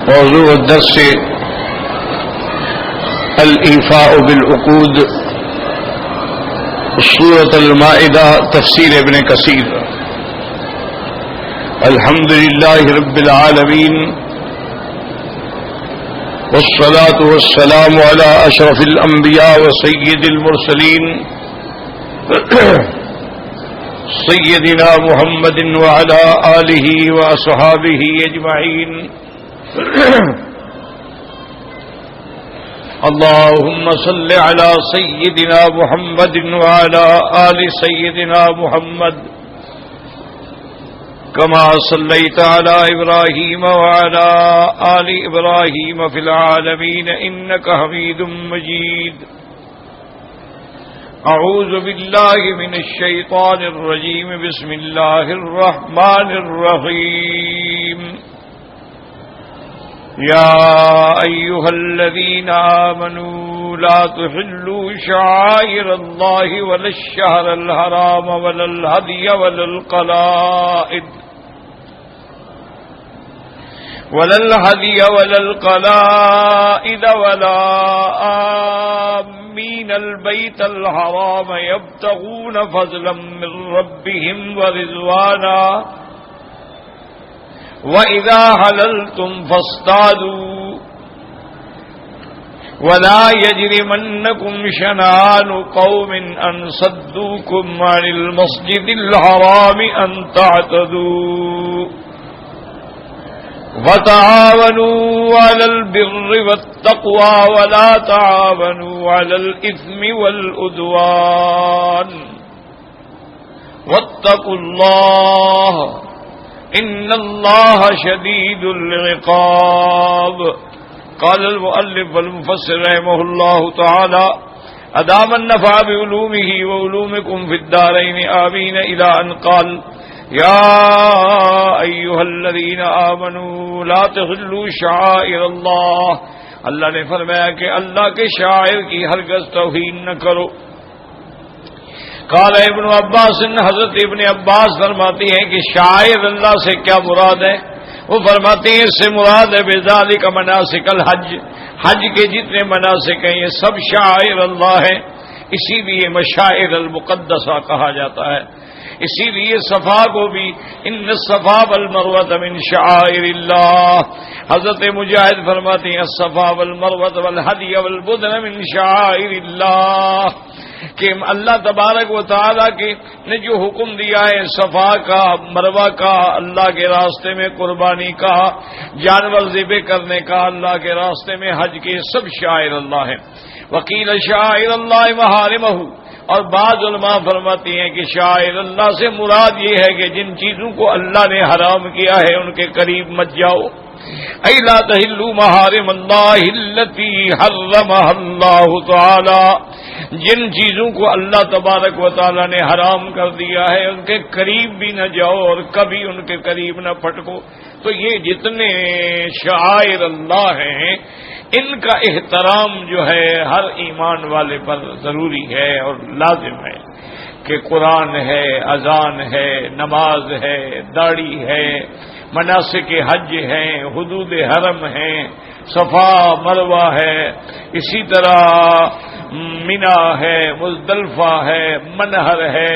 موضوع الدرس الإيفاء بالعقود، سورة المائدة، تفسير ابن كثير۔ الحمد لله رب العالمين، والصلاة والسلام على أشرف الأنبياء وسيد المرسلين سيدنا محمد وعلى آله وأصحابه أجمعين۔ اللهم صل على سيدنا محمد وعلى آل سيدنا محمد كما صليت على إبراهيم وعلى آل إبراهيم في العالمين إنك حميد مجيد۔ أعوذ بالله من الشيطان الرجيم، بسم الله الرحمن الرحيم۔ يا أيها الذين آمنوا لا تحلوا شعائر الله ولا الشهر الحرام ولا الهدي ولا القلائد ولا آمين البيت الحرام يبتغون فضلا من ربهم ورضوانا وَإِذَا حَلَلْتُمْ فَاصْطَادُوا وَلَا يَجْرِمَنَّكُمْ شَنَآنُ قَوْمٍ أَنْ صَدُّوكُمْ عَنِ الْمَسْجِدِ الْحَرَامِ أَنْ تَعْتَدُوا وَتَعَاوَنُوا عَلَى الْبِرِّ وَالتَّقْوَى وَلَا تَعَاوَنُوا عَلَى الْإِثْمِ وَالْعُدْوَانِ وَاتَّقُوا اللَّهَ ان اللہ شدید العقاب۔ قال المؤلف والمفسر رحمہ اللہ تعالی ادام النفع بعلومه وعلومكم في الدارين آمين الى ان قال یا ایها الذین آمنوا لا تحلوا شعائر اللہ۔ اللہ نے فرمایا کہ اللہ کے شاعر کی ہرگز توہین نہ کرو۔ قال ابن عباس، حضرت ابن عباس فرماتی ہیں کہ شاعر اللہ سے کیا مراد ہے؟ وہ فرماتے ہیں اس سے مراد ہے بذالک مناسک الحج، حج کے جتنے مناسک ہیں یہ سب شاعر اللہ ہیں، اسی لیے مشاعر المقدسہ کہا جاتا ہے۔ اسی لیے صفا کو بھی ان الصفا والمروہ من شعائر اللہ۔ حضرت مجاہد فرماتے ہیں الصفا والمروہ والہدی والبدن من شعائر اللہ، کہ اللہ تبارک و تعالیٰ نے جو حکم دیا ہے صفا کا، مروہ کا، اللہ کے راستے میں قربانی کا، جانور ذبح کرنے کا، اللہ کے راستے میں حج کے، سب شاعر اللہ ہیں۔ وکیل شاعر اللہ محارمہ، اور بعض علماء فرماتی ہیں کہ شاعر اللہ سے مراد یہ ہے کہ جن چیزوں کو اللہ نے حرام کیا ہے ان کے قریب مت جاؤ۔ اَيْ لَا تَحِلُّوا مَحَارِمَ اللَّهِ الَّتِي حَرَّمَهَا اللَّهُ تَعَالَى، جن چیزوں کو اللہ تبارک و تعالی نے حرام کر دیا ہے ان کے قریب بھی نہ جاؤ اور کبھی ان کے قریب نہ پھٹکو۔ تو یہ جتنے شعائر اللہ ہیں ان کا احترام جو ہے ہر ایمان والے پر ضروری ہے اور لازم ہے، کہ قرآن ہے، اذان ہے، نماز ہے، داڑھی ہے، مناسک حج ہیں، حدود حرم ہیں، صفا مروہ ہے، اسی طرح منا ہے، مزدلفہ ہے، منہر ہے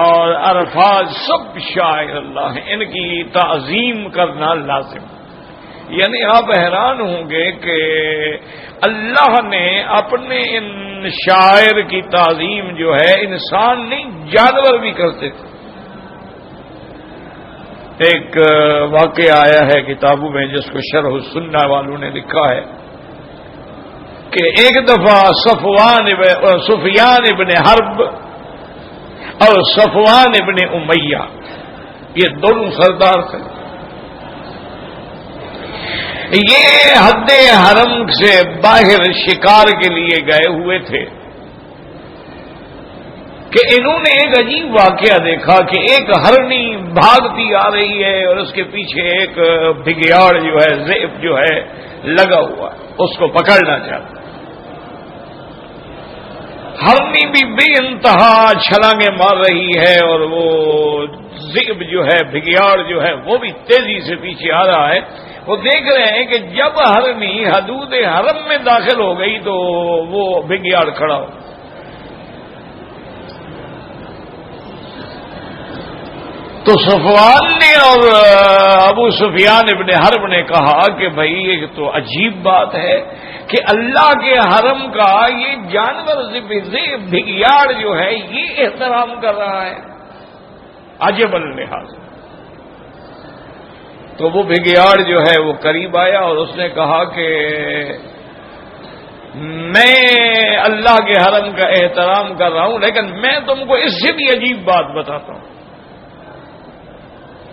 اور عرفات، سب شاعر اللہ ہیں، ان کی تعظیم کرنا لازم۔ یعنی آپ حیران ہوں گے کہ اللہ نے اپنے ان شاعر کی تعظیم جو ہے انسان نہیں جانور بھی کرتے تھے۔ ایک واقعہ آیا ہے کتابوں میں جس کو شرح السنہ والوں نے لکھا ہے کہ ایک دفعہ سفیان ابن حرب اور صفوان ابن امیہ، یہ دونوں سردار تھے، یہ حد حرم سے باہر شکار کے لیے گئے ہوئے تھے کہ انہوں نے ایک عجیب واقعہ دیکھا کہ ایک ہرنی بھاگتی آ رہی ہے اور اس کے پیچھے ایک بھگیاڑ جو ہے، ذئب جو ہے لگا ہوا ہے، اس کو پکڑنا چاہتا۔ ہرنی بھی بے انتہا چھلانگیں مار رہی ہے، اور وہ ذئب جو ہے، بھگیاڑ جو ہے، وہ بھی تیزی سے پیچھے آ رہا ہے۔ وہ دیکھ رہے ہیں کہ جب ہرنی حدود حرم میں داخل ہو گئی تو وہ بھگیاڑ کھڑا ہو۔ تو صفوان نے اور ابو سفیان ابن حرب نے کہا کہ بھائی یہ تو عجیب بات ہے کہ اللہ کے حرم کا یہ جانور بھگیاڑ جو ہے یہ احترام کر رہا ہے، عجب اللحاظ۔ تو وہ بھگیاڑ جو ہے وہ قریب آیا اور اس نے کہا کہ میں اللہ کے حرم کا احترام کر رہا ہوں، لیکن میں تم کو اس سے بھی عجیب بات بتاتا ہوں۔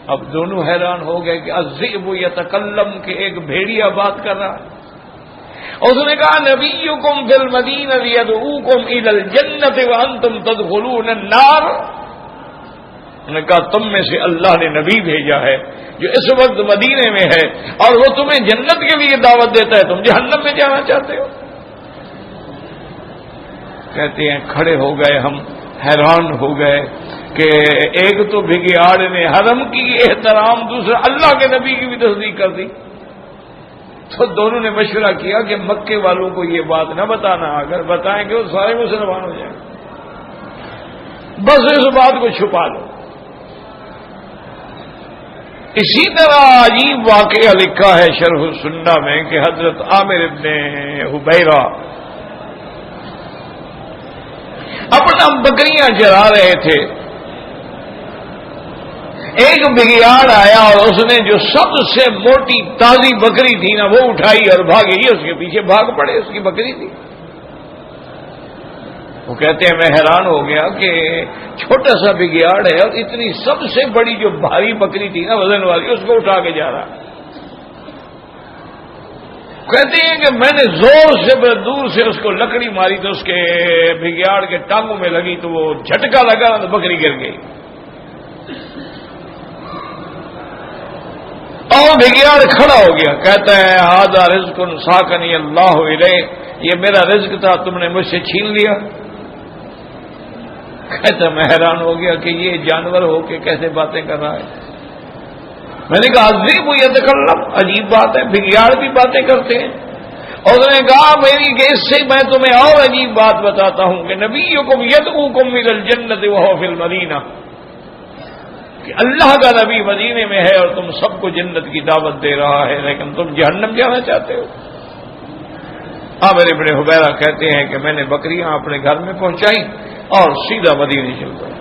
اب دونوں حیران ہو گئے کہ الذئب یتکلم، کہ ایک بھیڑیا بات کر رہا ہے۔ اس نے کہا نبیکم فی المدینہ یدعوکم الی الجنۃ وانتم تدخلون النار۔ انہوں نے کہا تم میں سے اللہ نے نبی بھیجا ہے جو اس وقت مدینے میں ہے اور وہ تمہیں جنت کے لیے دعوت دیتا ہے، تم جہنم میں جانا چاہتے ہو۔ کہتے ہیں کھڑے ہو گئے ہم، حیران ہو گئے کہ ایک تو بھگیاڑ نے حرم کی احترام، دوسرا اللہ کے نبی کی بھی تصدیق کر دی۔ تو دونوں نے مشورہ کیا کہ مکے والوں کو یہ بات نہ بتانا، اگر بتائیں گے وہ سارے مسلمان ہو جائیں، بس اس بات کو چھپا لو۔ اسی طرح عجیب واقعہ لکھا ہے شرح السنہ میں کہ حضرت عامر ابن حبیرہ اپنا بکریاں چرا رہے تھے، ایک بھگیاڑ آیا اور اس نے جو سب سے موٹی تازی بکری تھی نا وہ اٹھائی اور بھاگی، اس کے پیچھے بھاگ پڑے، اس کی بکری تھی۔ وہ کہتے ہیں میں حیران ہو گیا کہ چھوٹا سا بھگیاڑ ہے اور اتنی سب سے بڑی جو بھاری بکری تھی نا وزن والی، اس کو اٹھا کے جا رہا۔ کہتے ہیں کہ میں نے زور سے دور سے اس کو لکڑی ماری تو اس کے بھگیاڑ کے ٹانگوں میں لگی تو وہ جھٹکا لگا تو بکری گر گئی، اور بھگیاڑ کھڑا ہو گیا۔ کہتا ہے ھذا رزق ساقنی اللہ الیہ، یہ میرا رزق تھا تم نے مجھ سے چھین لیا۔ کہتا میں حیران ہو گیا کہ یہ جانور ہو کے کیسے باتیں کر رہا ہے۔ میں نے کہا الذئب یتکلم، عجیب بات ہے، بھگیاڑ بھی باتیں کرتے ہیں۔ اور اس نے کہا میری کہ اس سے میں تمہیں اور عجیب بات بتاتا ہوں کہ نبیکم یدعوکم الی الجنۃ وہو فی المدینہ، کہ اللہ کا نبی مدینے میں ہے اور تم سب کو جنت کی دعوت دے رہا ہے، لیکن تم جہنم جانا چاہتے ہو۔ عامر ابن حبیرہ کہتے ہیں کہ میں نے بکریاں اپنے گھر میں پہنچائی اور سیدھا مدینے چل پڑا۔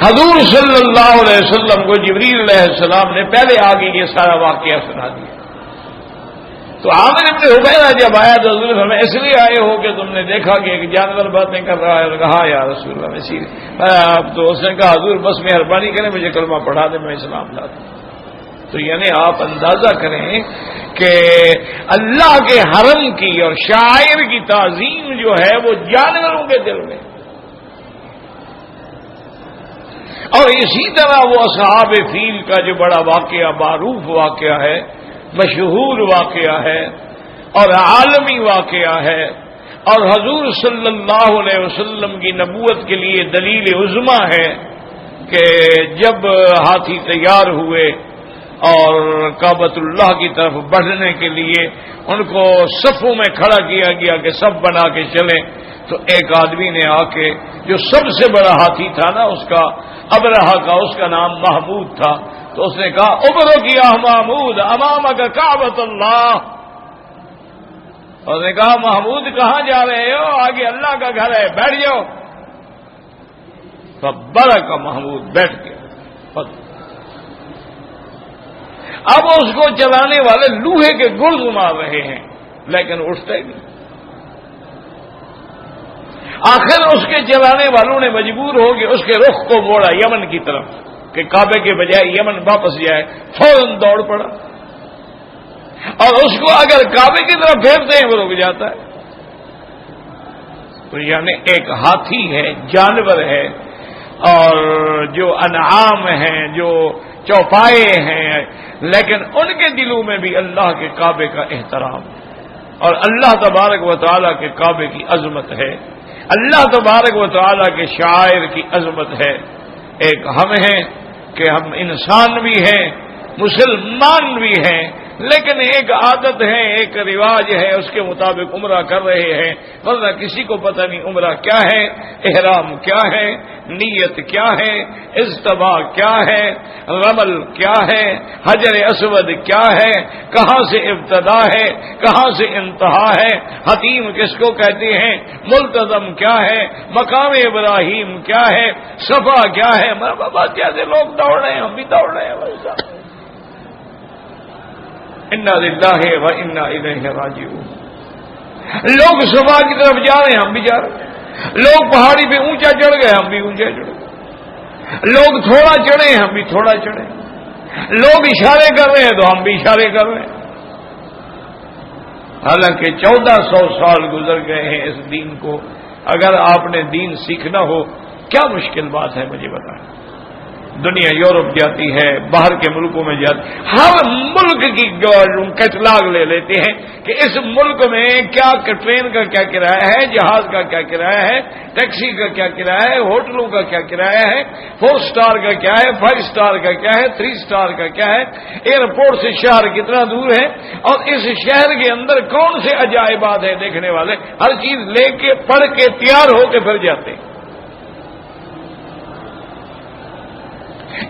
حضور صلی اللہ علیہ وسلم کو جبریل علیہ السلام نے پہلے آگے یہ سارا واقعہ سنا دیا۔ تو عامر ابن حبیرہ جب آیا تو حضور ہمیں اس لیے آئے ہو کہ تم نے دیکھا کہ ایک جانور باتیں کر رہا ہے، اور کہا یا رسول اللہ میں سیدھے تو اس نے کہا حضور بس مہربانی کریں مجھے کلمہ پڑھا دیں، میں اسلام لاتا ہوں۔ تو یعنی آپ اندازہ کریں کہ اللہ کے حرم کی اور شاعر کی تعظیم جو ہے وہ جانوروں کے دل میں، اور اسی طرح وہ اصحاب فیل کا جو بڑا واقعہ، معروف واقعہ ہے، مشہور واقعہ ہے اور عالمی واقعہ ہے، اور حضور صلی اللہ علیہ وسلم کی نبوت کے لیے دلیل عظمی ہے کہ جب ہاتھی تیار ہوئے اور کعبۃ اللہ کی طرف بڑھنے کے لیے ان کو صفوں میں کھڑا کیا گیا کہ سب بنا کے چلیں، تو ایک آدمی نے آ کے جو سب سے بڑا ہاتھی تھا نا اس کا، ابرہہ کا، اس کا نام محمود تھا، تو اس نے کہا ابرک یا محمود امامک کعبۃ اللہ۔ اور اس نے کہا محمود کہاں جا رہے ہو؟ آگے اللہ کا گھر ہے، بیٹھ جاؤ۔ فبرک محمود، بیٹھ گیا۔ اب اس کو چلانے والے لوہے کے گرز مار رہے ہیں لیکن اٹھتا ہی نہیں۔ آخر اس کے چلانے والوں نے مجبور ہو کہ اس کے رخ کو موڑا یمن کی طرف کہ کعبے کے بجائے یمن واپس جائے، فوراً دوڑ پڑا، اور اس کو اگر کعبے کی طرف پھیرتے ہیں وہ رک جاتا ہے۔ تو یعنی ایک ہاتھی ہے، جانور ہے، اور جو انعام ہیں، جو چوپائے ہیں، لیکن ان کے دلوں میں بھی اللہ کے کعبے کا احترام ہے۔ اور اللہ تبارک و تعالیٰ کے کعبے کی عظمت ہے، اللہ تبارک و تعالیٰ کے شاعر کی عظمت ہے۔ ایک ہم ہیں کہ ہم انسان بھی ہیں، مسلمان بھی ہیں، لیکن ایک عادت ہے، ایک رواج ہے، اس کے مطابق عمرہ کر رہے ہیں، ورنہ کسی کو پتہ نہیں عمرہ کیا ہے، احرام کیا ہے، نیت کیا ہے، اجتباء کیا ہے، رمل کیا ہے، حجر اسود کیا ہے، کہاں سے ابتدا ہے، کہاں سے انتہا ہے، حتیم کس کو کہتے ہیں، ملتزم کیا ہے، مقام ابراہیم کیا ہے، صفا کیا ہے۔ بابا جیسے لوگ دوڑ رہے ہیں ہم بھی دوڑ رہے ہیں ویسا۔ انا للہ و انا الیہ راجعون۔ لوگ صفا کی طرف جا رہے ہیں ہم بھی جا رہے ہیں، لوگ پہاڑی پہ اونچا چڑھ گئے ہم بھی اونچا چڑھ گئے، لوگ تھوڑا چڑھے ہیں ہم بھی تھوڑا چڑھے، لوگ اشارے کر رہے ہیں تو ہم بھی اشارے کر رہے ہیں۔ حالانکہ 1400 سال گزر گئے ہیں اس دین کو، اگر آپ نے دین سیکھنا ہو کیا مشکل بات ہے مجھے بتائیں۔ دنیا یورپ جاتی ہے، باہر کے ملکوں میں جاتی، ہر ملک کی کیٹلاگ لے لیتے ہیں کہ اس ملک میں کیا ٹرین کا کیا کرایہ ہے، جہاز کا کیا کرایہ ہے، ٹیکسی کا کیا کرایہ ہے، ہوٹلوں کا کیا کرایہ ہے، 4 سٹار کا کیا ہے، 5 سٹار کا کیا ہے، 3 سٹار کا کیا ہے، ایئرپورٹ سے شہر کتنا دور ہے، اور اس شہر کے اندر کون سے عجائبات ہیں دیکھنے والے، ہر چیز لے کے پڑھ کے تیار ہو کے پھر جاتے ہیں۔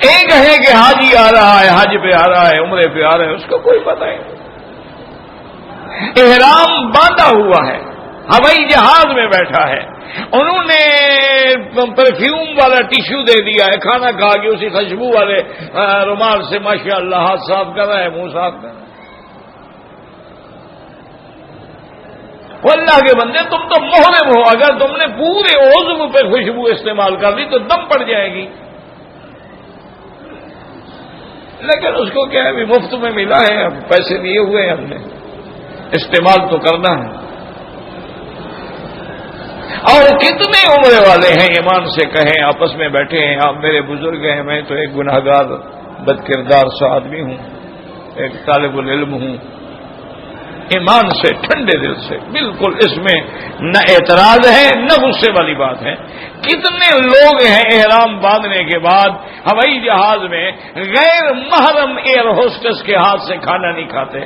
ایک ہے کہ حاجی آ رہا ہے، حج پہ آ رہا ہے، عمرے پہ آ رہا ہے، اس کو کوئی پتہ نہیں، احرام باندھا ہوا ہے، ہوائی جہاز میں بیٹھا ہے، انہوں نے پرفیوم والا ٹیشو دے دیا ہے، کھانا کھا کے اسی خوشبو والے رومال سے ماشاءاللہ ہاتھ صاف کر رہا ہے، منہ صاف کر رہا ہے۔ وہ اللہ کے بندے تم تو محرم ہو، اگر تم نے پورے عضو پہ خوشبو استعمال کر لی تو دم پڑ جائے گی، لیکن اس کو کیا ہے بھی مفت میں ملا ہے، اب پیسے لیے ہوئے ہیں ہم نے، استعمال تو کرنا ہے۔ اور کتنے عمرے والے ہیں ایمان سے کہیں، آپس میں بیٹھے ہیں، آپ میرے بزرگ ہیں، میں تو ایک گناہگار بد کردار سا آدمی ہوں، ایک طالب العلم ہوں، ایمان سے ٹھنڈے دل سے بالکل اس میں نہ اعتراض ہے نہ غصے والی بات ہے۔ کتنے لوگ ہیں احرام باندھنے کے بعد ہوائی جہاز میں غیر محرم ایئر ہوسٹس کے ہاتھ سے کھانا نہیں کھاتے،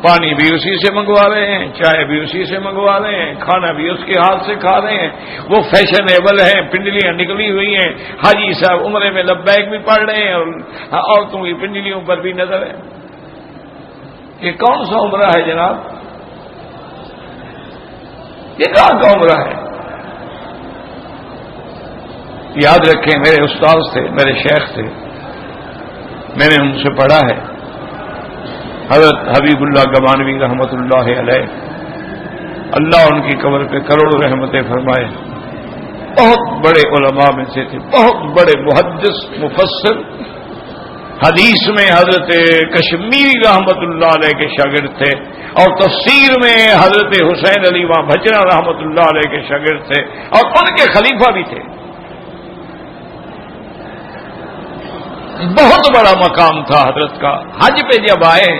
پانی بھی اسی سے منگوا رہے ہیں، چائے بھی اسی سے منگوا رہے ہیں، کھانا بھی اس کے ہاتھ سے کھا رہے ہیں، وہ فیشنیبل ہیں، پنڈلیاں نکلی ہوئی ہیں، حاجی صاحب عمرے میں لبیک بھی پڑھ رہے ہیں اور عورتوں کی پنڈلیوں پر بھی نظر ہے۔ یہ کون سا عمرہ ہے جناب؟ یہ کہاں کا عمرہ ہے؟ یاد رکھیں، میرے استاد تھے، میرے شیخ تھے، میں نے ان سے پڑھا ہے، حضرت حبیب اللہ گمانوی رحمۃ اللہ علیہ، اللہ ان کی قبر پہ کروڑوں رحمتیں فرمائے، بہت بڑے علماء میں سے تھے، بہت بڑے محدث مفسر، حدیث میں حضرت کشمیری رحمۃ اللہ علیہ کے شاگرد تھے، اور تفسیر میں حضرت حسین علی وہاں بھچنا رحمۃ اللہ علیہ کے شاگرد تھے، اور ان کے خلیفہ بھی تھے۔ بہت بڑا مقام تھا حضرت کا۔ حج پہ جب آئے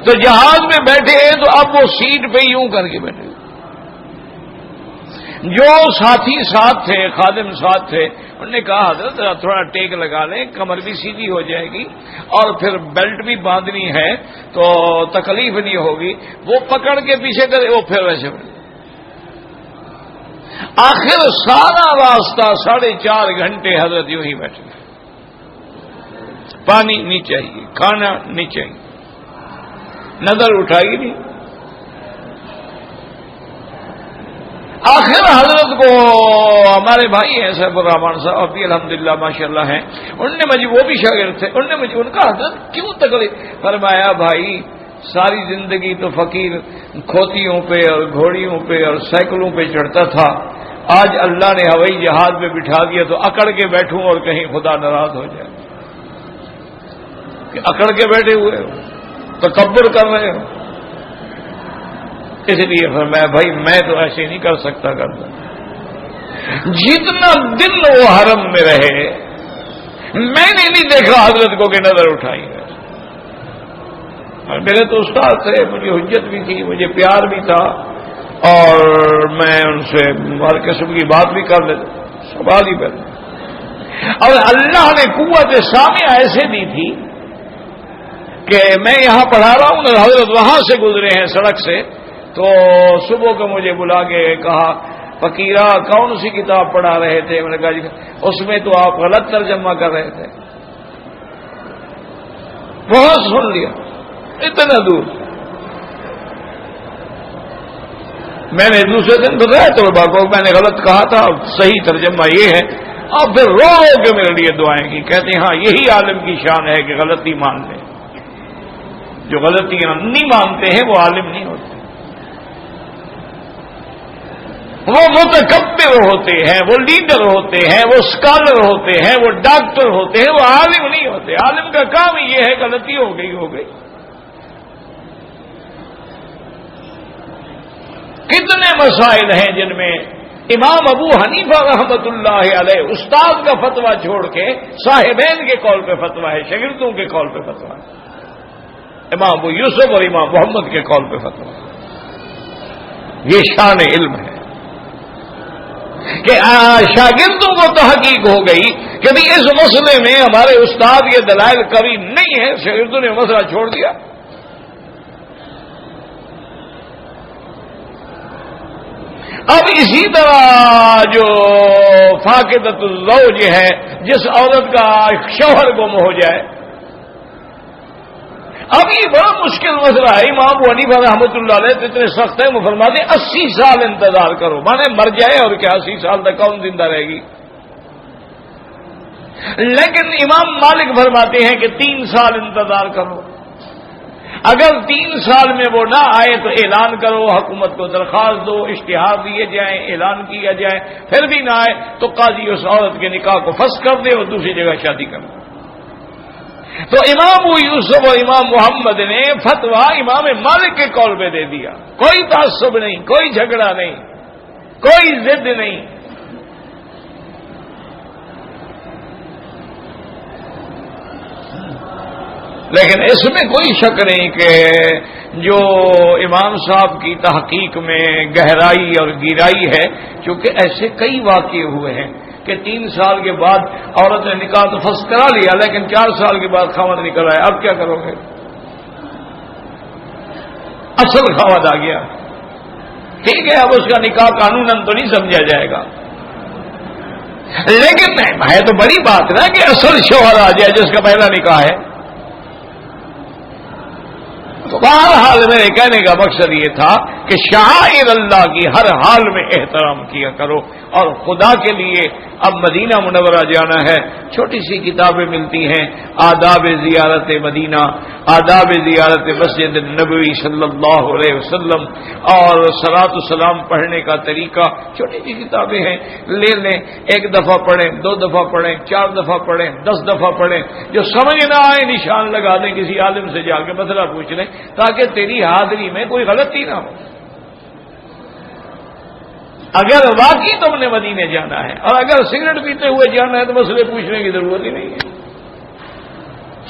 تو جہاز میں بیٹھے تو اب وہ سیٹ پہ یوں کر کے بیٹھے، جو ساتھی ساتھ تھے، خادم ساتھ تھے، انہوں نے کہا حضرت تھوڑا ٹیک لگا لیں، کمر بھی سیدھی ہو جائے گی اور پھر بیلٹ بھی باندھنی ہے تو تکلیف نہیں ہوگی۔ وہ پکڑ کے پیچھے کرے، وہ پھر ویسے بڑھے۔ آخر سارا راستہ 4.5 گھنٹے حضرت یوں ہی بیٹھے، پانی نہیں چاہیے، کھانا نہیں چاہیے، نظر اٹھائی نہیں۔ آخر حضرت کو ہمارے بھائی ہیں سیف الرحمان صاحب ابھی الحمدللہ ماشاءاللہ ہیں، انہوں نے مجھے، وہ بھی شاگرد تھے، انہوں نے مجھے ان کا حضرت کیوں تکلیف؟ فرمایا بھائی ساری زندگی تو فقیر کھوتیوں پہ اور گھوڑیوں پہ اور سائیکلوں پہ چڑھتا تھا، آج اللہ نے ہوائی جہاز میں بٹھا دیا تو اکڑ کے بیٹھوں اور کہیں خدا ناراض ہو جائے، کہ اکڑ کے بیٹھے ہوئے ہو، تکبر کر رہے ہو۔ اس لیے فرمایا بھائی میں تو ایسے نہیں کر سکتا کرتا، جتنا دن وہ حرم میں رہے میں نے نہیں دیکھا حضرت کو کہ نظر اٹھائی ہے، اور میرے تو استاد تھے، مجھے حجت بھی تھی، مجھے پیار بھی تھا، اور میں ان سے ہر قسم کی بات بھی کر لیتا، سوال ہی پیدا۔ اور اللہ نے قوت سامعہ ایسے دی تھی کہ میں یہاں پڑھا رہا ہوں، حضرت وہاں سے گزرے ہیں سڑک سے، تو صبح کو مجھے بلا کے کہا فقیرہ کون سی کتاب پڑھا رہے تھے؟ میں نے کہا جی اس میں تو آپ غلط ترجمہ کر رہے تھے۔ بہت سن لیا، اتنا دور۔ میں نے دوسرے دن بتایا تو کو میں نے غلط کہا تھا، صحیح ترجمہ یہ ہے، اور پھر رو رو کے میرے لیے دعائیں کی، کہتے ہیں ہاں یہی عالم کی شان ہے کہ غلطی مان لیں، جو غلطیاں نہیں مانتے ہیں وہ عالم نہیں ہوتے، وہ متکبر ہوتے ہیں، وہ لیڈر ہوتے ہیں، وہ اسکالر ہوتے ہیں، وہ ڈاکٹر ہوتے ہیں، وہ عالم نہیں ہوتے۔ عالم کا کام ہی یہ ہے غلطی ہو گئی۔ کتنے مسائل ہیں جن میں امام ابو حنیفہ رحمۃ اللہ علیہ استاد کا فتویٰ چھوڑ کے صاحبین کے قول پہ فتویٰ ہے، شاگردوں کے قول پہ فتویٰ ہے، امام ابو یوسف اور امام محمد کے قول پہ فتویٰ ہے۔ یہ شان علم ہے کہ شاگردوں کو تحقیق ہو گئی کہ بھی اس مسئلے میں ہمارے استاد کے دلائل قوی نہیں ہے، شاگردوں نے مسئلہ چھوڑ دیا۔ اب اسی طرح جو فاقدۃ الزوج ہے، جس عورت کا شوہر گم ہو جائے، اب یہ بڑا مشکل مسئلہ ہے۔ امام ابو حنیفہ رحمۃ اللہ علیہ تو اتنے سخت ہیں، وہ فرماتے ہیں 80 سال انتظار کرو، مانے مر جائے اور کیا 80 سال تک کون زندہ رہے گی؟ لیکن امام مالک فرماتے ہیں کہ 3 سال انتظار کرو، اگر 3 سال میں وہ نہ آئے تو اعلان کرو، حکومت کو درخواست دو، اشتہار دیے جائیں، اعلان کیا جائے، پھر بھی نہ آئے تو قاضی اس عورت کے نکاح کو فسخ کر دے اور دوسری جگہ شادی کر دے۔ تو امام ابو یوسف اور امام محمد نے فتویٰ امام مالک کے قول پہ دے دیا، کوئی تعصب نہیں، کوئی جھگڑا نہیں، کوئی ضد نہیں۔ لیکن اس میں کوئی شک نہیں کہ جو امام صاحب کی تحقیق میں گہرائی اور گہرائی ہے، چونکہ ایسے کئی واقعے ہوئے ہیں کہ 3 سال کے بعد عورت نے نکاح تو فسخ کرا لیا، لیکن 4 سال کے بعد خاوند نکل آیا، اب کیا کرو گے؟ اصل خاوند آ گیا، ٹھیک ہے، اب اس کا نکاح قانوناً تو نہیں سمجھا جائے گا، لیکن ہے تو بڑی بات نا کہ اصل شوہر آ جائے جس کا پہلا نکاح ہے۔ تو بہرحال میرے کہنے کا مقصد یہ تھا کہ شعائر اللہ کی ہر حال میں احترام کیا کرو، اور خدا کے لیے اب مدینہ منورہ جانا ہے، چھوٹی سی کتابیں ملتی ہیں، آداب زیارت مدینہ، آداب زیارت مسجد نبوی صلی اللہ علیہ وسلم، اور صلاۃ السلام پڑھنے کا طریقہ، چھوٹی سی کتابیں ہیں، لے لیں، 1 دفعہ پڑھیں، 2 دفعہ پڑھیں، 4 دفعہ پڑھیں، 10 دفعہ پڑھیں، جو سمجھ نہ آئے نشان لگا دیں، کسی عالم سے جا کے مسئلہ پوچھ لیں تاکہ تیری حاضری میں کوئی غلطی نہ ہو۔ اگر واقعی تم نے مدینے جانا ہے اور اگر سگریٹ پیتے ہوئے جانا ہے تو مسئلے پوچھنے کی ضرورت ہی نہیں ہے،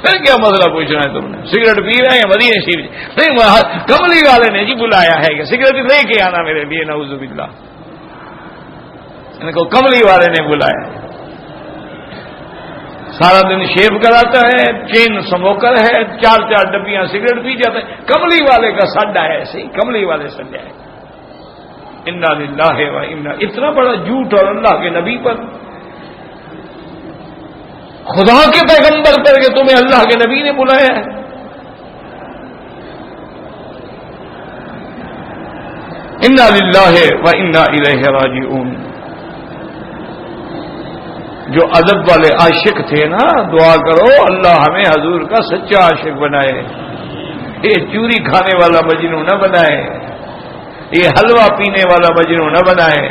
پھر کیا مسئلہ پوچھنا ہے تم نے؟ سگریٹ پی رہے ہیں مدینے شریف، نہیں کملی والے نے جی بلایا ہے کہ سگریٹ لے کے آنا میرے لیے، نعوذ باللہ، ان کو کملی والے نے بلایا، سارا دن شیو کراتا ہے، چین سموکر ہے، 4 ڈبیاں سگریٹ پی جاتا ہے، کملی والے کا سڈا ہے، ایسے ہی کملی والے سڈا ہے۔ انا للہ و انا، اتنا بڑا جھوٹ اور اللہ کے نبی پر، خدا کے پیغمبر پر کہ تمہیں اللہ کے نبی نے بلایا ہے۔ انا للہ و انا الیہ راجعون۔ جو ادب والے عاشق تھے نا، دعا کرو اللہ ہمیں حضور کا سچا عاشق بنائے، یہ چوری کھانے والا مجنو نہ بنائے، یہ حلوہ پینے والا مجنو نہ بنائے،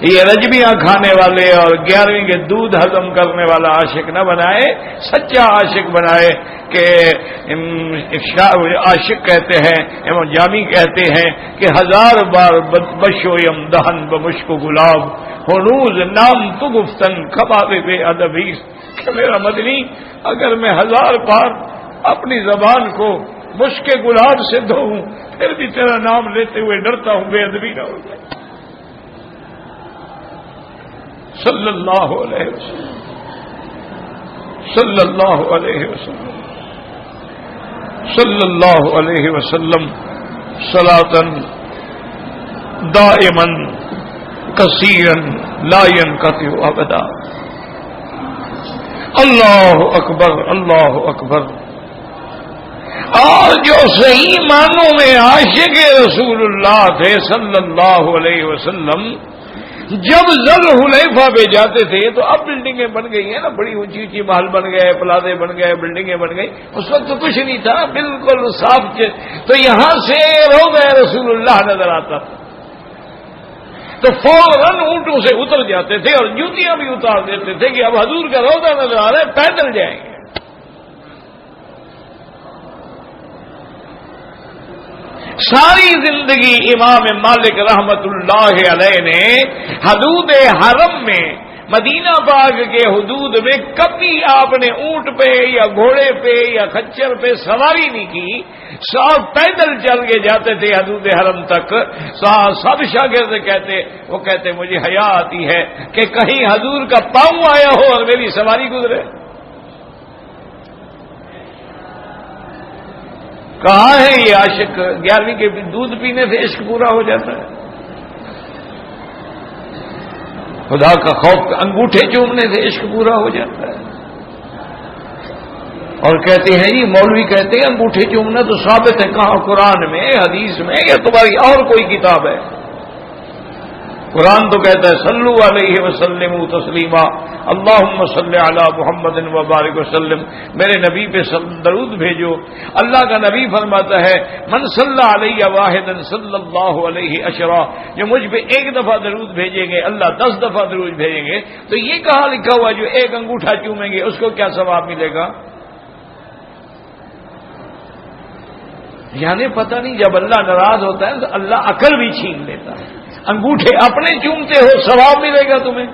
یہ رجبیاں کھانے والے اور 11ویں کے دودھ ہضم کرنے والا عاشق نہ بنائے، سچا عاشق بنائے۔ کہ عاشق کہتے ہیں، امام جامی کہتے ہیں کہ 1000 بار بشویم دہن بمشک گلاب ہنوز نام تو گفتن کباب بے ادبی، کہ میرا مدنی اگر میں 1000 بار اپنی زبان کو مشک گلاب سے دھوؤں پھر بھی تیرا نام لیتے ہوئے ڈرتا ہوں بے ادبی نہ ہو جائے. صلی اللہ علیہ وسلم صلی اللہ علیہ وسلم صلی اللہ علیہ وسلم صلاۃً دائما کثیرا لا ينقطع ابدا. اللہ اکبر اللہ اکبر. اور جو صحیح معنوں میں عاشق رسول اللہ تھے صلی اللہ علیہ وسلم، جب ذل حلیفہ پہ جاتے تھے تو اب بلڈنگیں بن گئی ہیں نا، بڑی اونچی اونچی محل بن گئے، پلازے بن گئے، بلڈنگیں بن گئی. اس وقت تو کچھ نہیں تھا، بالکل صاف. تو یہاں سے روضہ رسول اللہ نظر آتا تھا تو فوراً اونٹوں سے اتر جاتے تھے اور جوتیاں بھی اتار دیتے تھے کہ اب حضور کا روضہ نظر آ رہا ہے، پیدل جائیں گے. ساری زندگی امام مالک رحمت اللہ علیہ نے حدود حرم میں، مدینہ پاک کے حدود میں کبھی آپ نے اونٹ پہ یا گھوڑے پہ یا خچر پہ سواری نہیں کی. سب پیدل چل کے جاتے تھے حدود حرم تک. سب شاگرد کہتے مجھے حیا آتی ہے کہ کہیں حضور کا پاؤں آیا ہو اور میری سواری گزرے. کہاں ہے یہ عاشق؟ 11ویں کے دودھ پینے سے عشق پورا ہو جاتا ہے. خدا کا خوف انگوٹھے چومنے سے عشق پورا ہو جاتا ہے. اور کہتے ہیں جی مولوی کہتے ہیں انگوٹھے چومنا تو ثابت ہے کہاں؟ قرآن میں، حدیث میں، یا تمہاری اور کوئی کتاب ہے؟ قرآن تو کہتا ہے صلو علیہ وسلم تسلیما، اللہم صلی علی محمد وبارک وسلم. میرے نبی پہ درود بھیجو. اللہ کا نبی فرماتا ہے من صلی علیہ واحدا صلی اللہ علیہ عشرا، جو مجھ پہ ایک دفعہ درود بھیجیں گے اللہ 10 دفعہ درود بھیجیں گے. تو یہ کہاں لکھا ہوا جو ایک انگوٹھا چومیں گے اس کو کیا ثواب ملے گا؟ یعنی پتہ نہیں، جب اللہ ناراض ہوتا ہے تو اللہ عقل بھی چھین لیتا ہے. انگوٹھے اپنے چومتے ہو ثواب ملے گا تمہیں.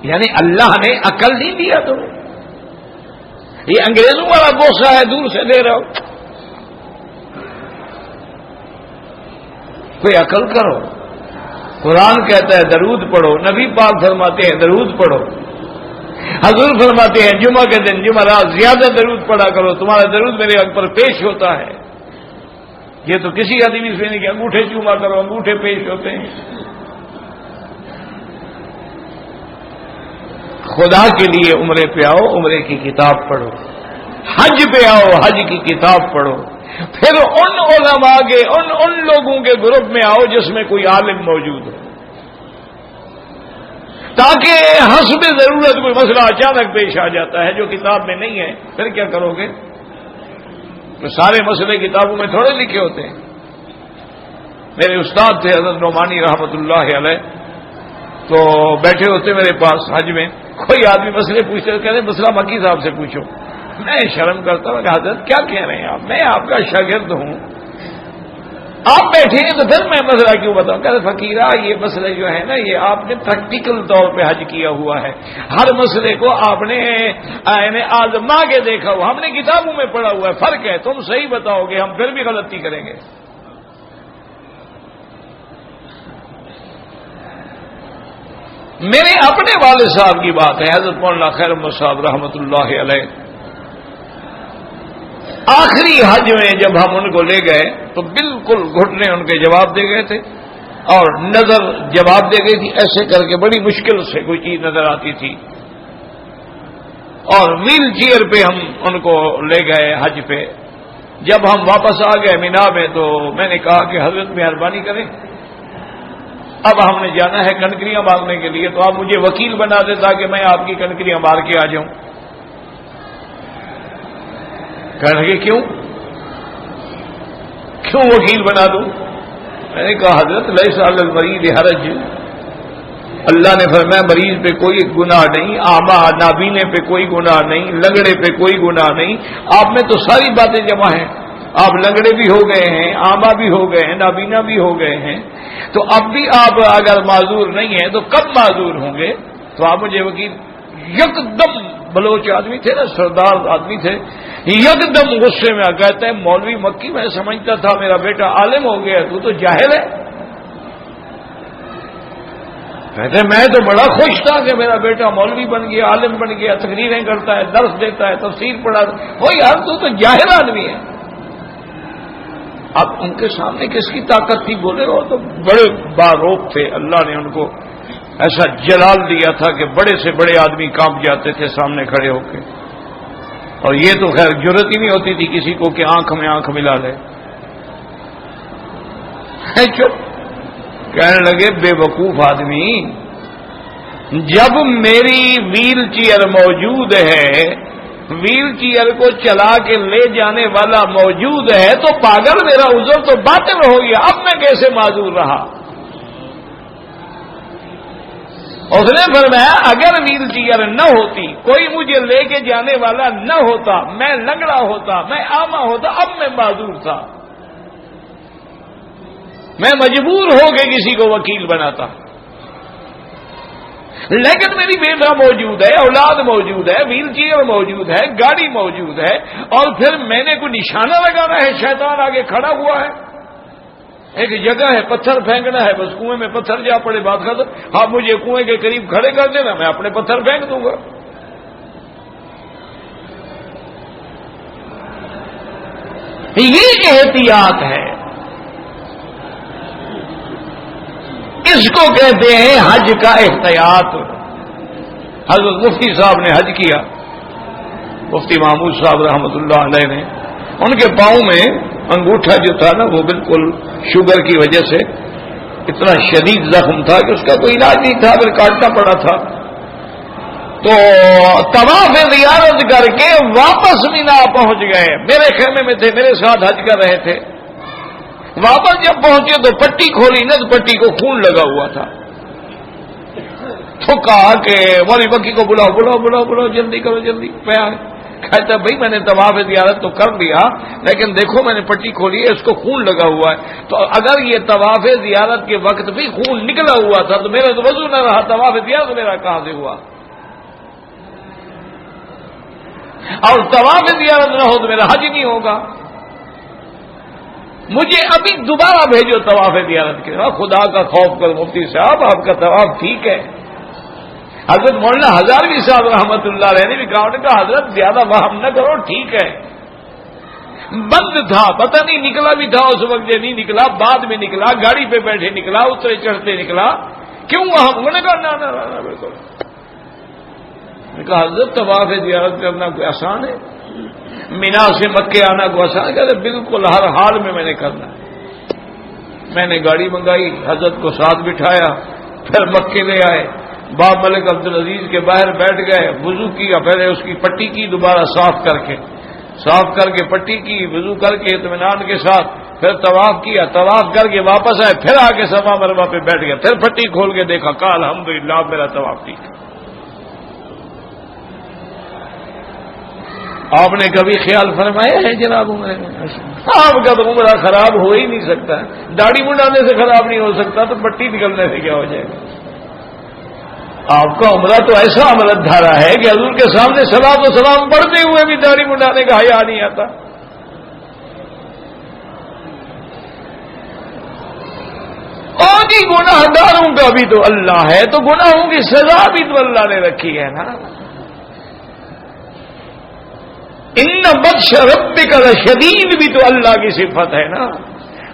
یعنی اللہ نے عقل نہیں دیا تمہیں. یہ انگریزوں والا بوسہ ہے، دور سے دے رہا ہو. کوئی عقل کرو. قرآن کہتا ہے درود پڑھو، نبی پاک فرماتے ہیں درود پڑھو، حضور فرماتے ہیں جمعہ کے دن جمعرات زیادہ درود پڑھا کرو، تمہارا درود میرے حق پر پیش ہوتا ہے. یہ تو کسی حدیث میں نہیں کہ انگوٹھے چوما کرو، انگوٹھے پیش ہوتے ہیں. خدا کے لیے عمرے پہ آؤ، عمرے کی کتاب پڑھو. حج پہ آؤ، حج کی کتاب پڑھو. پھر ان علماء کے ان لوگوں کے گروپ میں آؤ جس میں کوئی عالم موجود ہو، تاکہ حسب ضرورت کوئی مسئلہ اچانک پیش آ جاتا ہے جو کتاب میں نہیں ہے، پھر کیا کرو گے؟ سارے مسئلے کتابوں میں تھوڑے لکھے ہوتے ہیں. میرے استاد تھے حضرت نعمانی رحمت اللہ علیہ، تو بیٹھے ہوتے میرے پاس حج میں، کوئی آدمی مسئلے پوچھتے کہتے مسئلہ مکی صاحب سے پوچھو. میں شرم کرتا ہوں کہ حضرت کیا کہہ رہے ہیں آپ، میں آپ کا شاگرد ہوں، آپ بیٹھے ہیں تو پھر میں مسئلہ کیوں بتاؤں؟ کہتے فقیرہ یہ مسئلہ جو ہے نا یہ آپ نے پریکٹیکل طور پہ حج کیا ہوا ہے، ہر مسئلے کو آپ نے آزما کے دیکھا ہوا، ہم نے کتابوں میں پڑھا ہوا ہے. فرق ہے، تم صحیح بتاؤ گے ہم پھر بھی غلطی کریں گے. میرے اپنے والد صاحب کی بات ہے، حضرت مولانا خیر محمد صاحب رحمۃ اللہ علیہ. آخری حج میں جب ہم ان کو لے گئے تو بالکل گھٹنے ان کے جواب دے گئے تھے اور نظر جواب دے گئی تھی، ایسے کر کے بڑی مشکل سے کوئی چیز نظر آتی تھی. اور ویل چیئر پہ ہم ان کو لے گئے حج پہ. جب ہم واپس آ گئے مینا میں تو میں نے کہا کہ حضرت مہربانی کریں، اب ہم نے جانا ہے کنکریاں مارنے کے لیے، تو آپ مجھے وکیل بنا دیں تاکہ میں آپ کی کنکریاں مار کے آ جاؤں. کہنے لگے کیوں وکیل بنا دوں؟ میں نے کہا حضرت لیس علی المریض حرج، اللہ نے فرمایا مریض پہ کوئی گناہ نہیں، اعمیٰ نابینے پہ کوئی گناہ نہیں، لنگڑے پہ کوئی گناہ نہیں. آپ میں تو ساری باتیں جمع ہیں، آپ لنگڑے بھی ہو گئے ہیں، اعمیٰ بھی ہو گئے ہیں، نابینا بھی ہو گئے ہیں، تو اب بھی آپ اگر معذور نہیں ہیں تو کب معذور ہوں گے؟ تو آپ مجھے وکیل. یکدم بلوچ آدمی تھے نا، سردار آدمی تھے، یکدم غصے میں آ کہتے ہیں مولوی مکی میں سمجھتا تھا میرا بیٹا عالم ہو گیا، تو جاہل ہے۔ کہتے ہیں میں تو بڑا خوش تھا کہ میرا بیٹا مولوی بن گیا، عالم بن گیا، تقریریں کرتا ہے، درس دیتا ہے، تفسیر پڑھاتا ہے۔ وہ یار تو جاہل آدمی ہے۔ اب ان کے سامنے کس کی طاقت تھی بولے، وہ تو بڑے باروب تھے، اللہ نے ان کو ایسا جلال دیا تھا کہ بڑے سے بڑے آدمی کانپ جاتے تھے سامنے کھڑے ہو کے، اور یہ تو خیر جرت ہی نہیں ہوتی تھی کسی کو کہ آنکھ میں آنکھ ملا لے۔ چپ، کہنے لگے بے وقوف آدمی، جب میری ویل چیئر موجود ہے، ویل چیئر کو چلا کے لے جانے والا موجود ہے، تو پاگل میرا عذر تو باطل ہو گیا، اب میں کیسے معذور رہا؟ اس نے فرمایا اگر ویل چیئر نہ ہوتی، کوئی مجھے لے کے جانے والا نہ ہوتا، میں لنگڑا ہوتا، میں آما ہوتا، اب میں معذور تھا، میں مجبور ہو کے کسی کو وکیل بناتا، لیکن میری بیٹا موجود ہے، اولاد موجود ہے، ویل چیئر موجود ہے، گاڑی موجود ہے، اور پھر میں نے کوئی نشانہ لگانا ہے، شیطان آگے کھڑا ہوا ہے، ایک جگہ ہے پتھر پھینکنا ہے، بس کنویں میں پتھر جا پڑے بات ختم، آپ مجھے کنویں کے قریب کھڑے کر دینا، میں اپنے پتھر پھینک دوں گا۔ یہ احتیاط ہے، اس کو کہتے ہیں حج کا احتیاط۔ حضرت مفتی صاحب نے حج کیا، مفتی محمود صاحب رحمۃ اللہ علیہ نے، ان کے پاؤں میں انگوٹھا جو تھا نا وہ بالکل شوگر کی وجہ سے اتنا شدید زخم تھا کہ اس کا کوئی علاج نہیں تھا، پھر کاٹنا پڑا تھا۔ تو طواف زیارت کر کے واپس مینا پہنچ گئے، میرے خیمے میں تھے، میرے ساتھ حج کر رہے تھے، واپس جب پہنچے تو پٹی کھولی نہ، تو پٹی کو خون لگا ہوا تھا، تو کہا کہ مولوی مکی کو بلاؤ بلاؤ بلاؤ بلاؤ، جلدی کرو جلدی۔ میں کہتا بھائی میں نے طواف زیارت تو کر لیا، لیکن دیکھو میں نے پٹی کھولی ہے، اس کو خون لگا ہوا ہے، تو اگر یہ طواف زیارت کے وقت بھی خون نکلا ہوا تھا تو میرا تو وضو نہ رہا، طواف زیارت میرا کہاں سے ہوا؟ اور طواف زیارت نہ ہو تو میرا حج نہیں ہوگا، مجھے ابھی دوبارہ بھیجو طواف زیارت کے۔ خدا کا خوف کر مفتی صاحب، آپ کا طواف ٹھیک ہے۔ حضرت مولانا ہزاروی صاحب رحمۃ اللہ علیہ نے بھی کہا حضرت زیادہ وہم نہ کرو، ٹھیک ہے، بند تھا، پتہ نہیں نکلا بھی تھا اس وقت، نہیں نکلا، بعد میں نکلا، گاڑی پہ بیٹھے نکلا، اترے چڑھتے نکلا، کیوں وہم؟ انہوں نے کہا نہ بالکل۔ میں کہا حضرت طواف زیارت کرنا کوئی آسان ہے؟ مینا سے مکے آنا کو آسان ہے؟ کہتے بالکل ہر حال میں نے کرنا ہے۔ میں نے گاڑی منگائی، حضرت کو ساتھ بٹھایا، پھر مکے لے آئے، باب ملک عبدالعزیز کے باہر بیٹھ گئے، وضو کیا، پہلے اس کی پٹی کی، دوبارہ صاف کر کے پٹی کی، وضو کر کے اطمینان کے ساتھ پھر طواف کیا، طواف کر کے واپس آئے، پھر آ کے صفا مروا پہ بیٹھ گیا، پھر پٹی کھول کے دیکھا، کہا الحمدللہ میرا طواف ٹھیک ہے۔ آپ نے کبھی خیال فرمایا ہے جناب عمرہ؟ آپ کا تو عمرہ خراب ہو ہی نہیں سکتا، داڑھی منڈانے سے خراب نہیں ہو سکتا، تو پٹی نکلنے سے کیا ہو جائے گا؟ آپ کا عمرہ تو ایسا امرت دھارا ہے کہ حضور کے سامنے صلاۃ و سلام پڑھتے ہوئے بھی داڑھی منڈانے کا حیا نہیں آتا۔ اور جی گناہ گاروں کا بھی تو اللہ ہے، تو گناہوں کی سزا بھی تو اللہ نے رکھی ہے نا۔ ان بطش ربک لشدید بھی تو اللہ کی صفت ہے نا،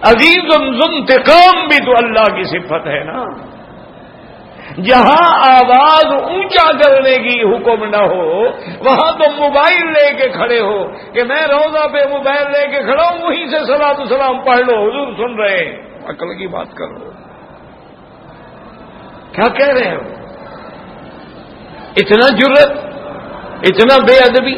عزیز ذو انتقام بھی تو اللہ کی صفت ہے نا۔ جہاں آواز اونچا کرنے کی حکم نہ ہو وہاں تو موبائل لے کے کھڑے ہو کہ میں روضہ پہ موبائل لے کے کھڑا ہوں، وہیں سے صلاۃ و سلام پڑھ لو، حضور سن رہے ہیں، عقل کی بات کرو، کیا کہہ رہے ہو؟ اتنا جرت، اتنا بے ادبی!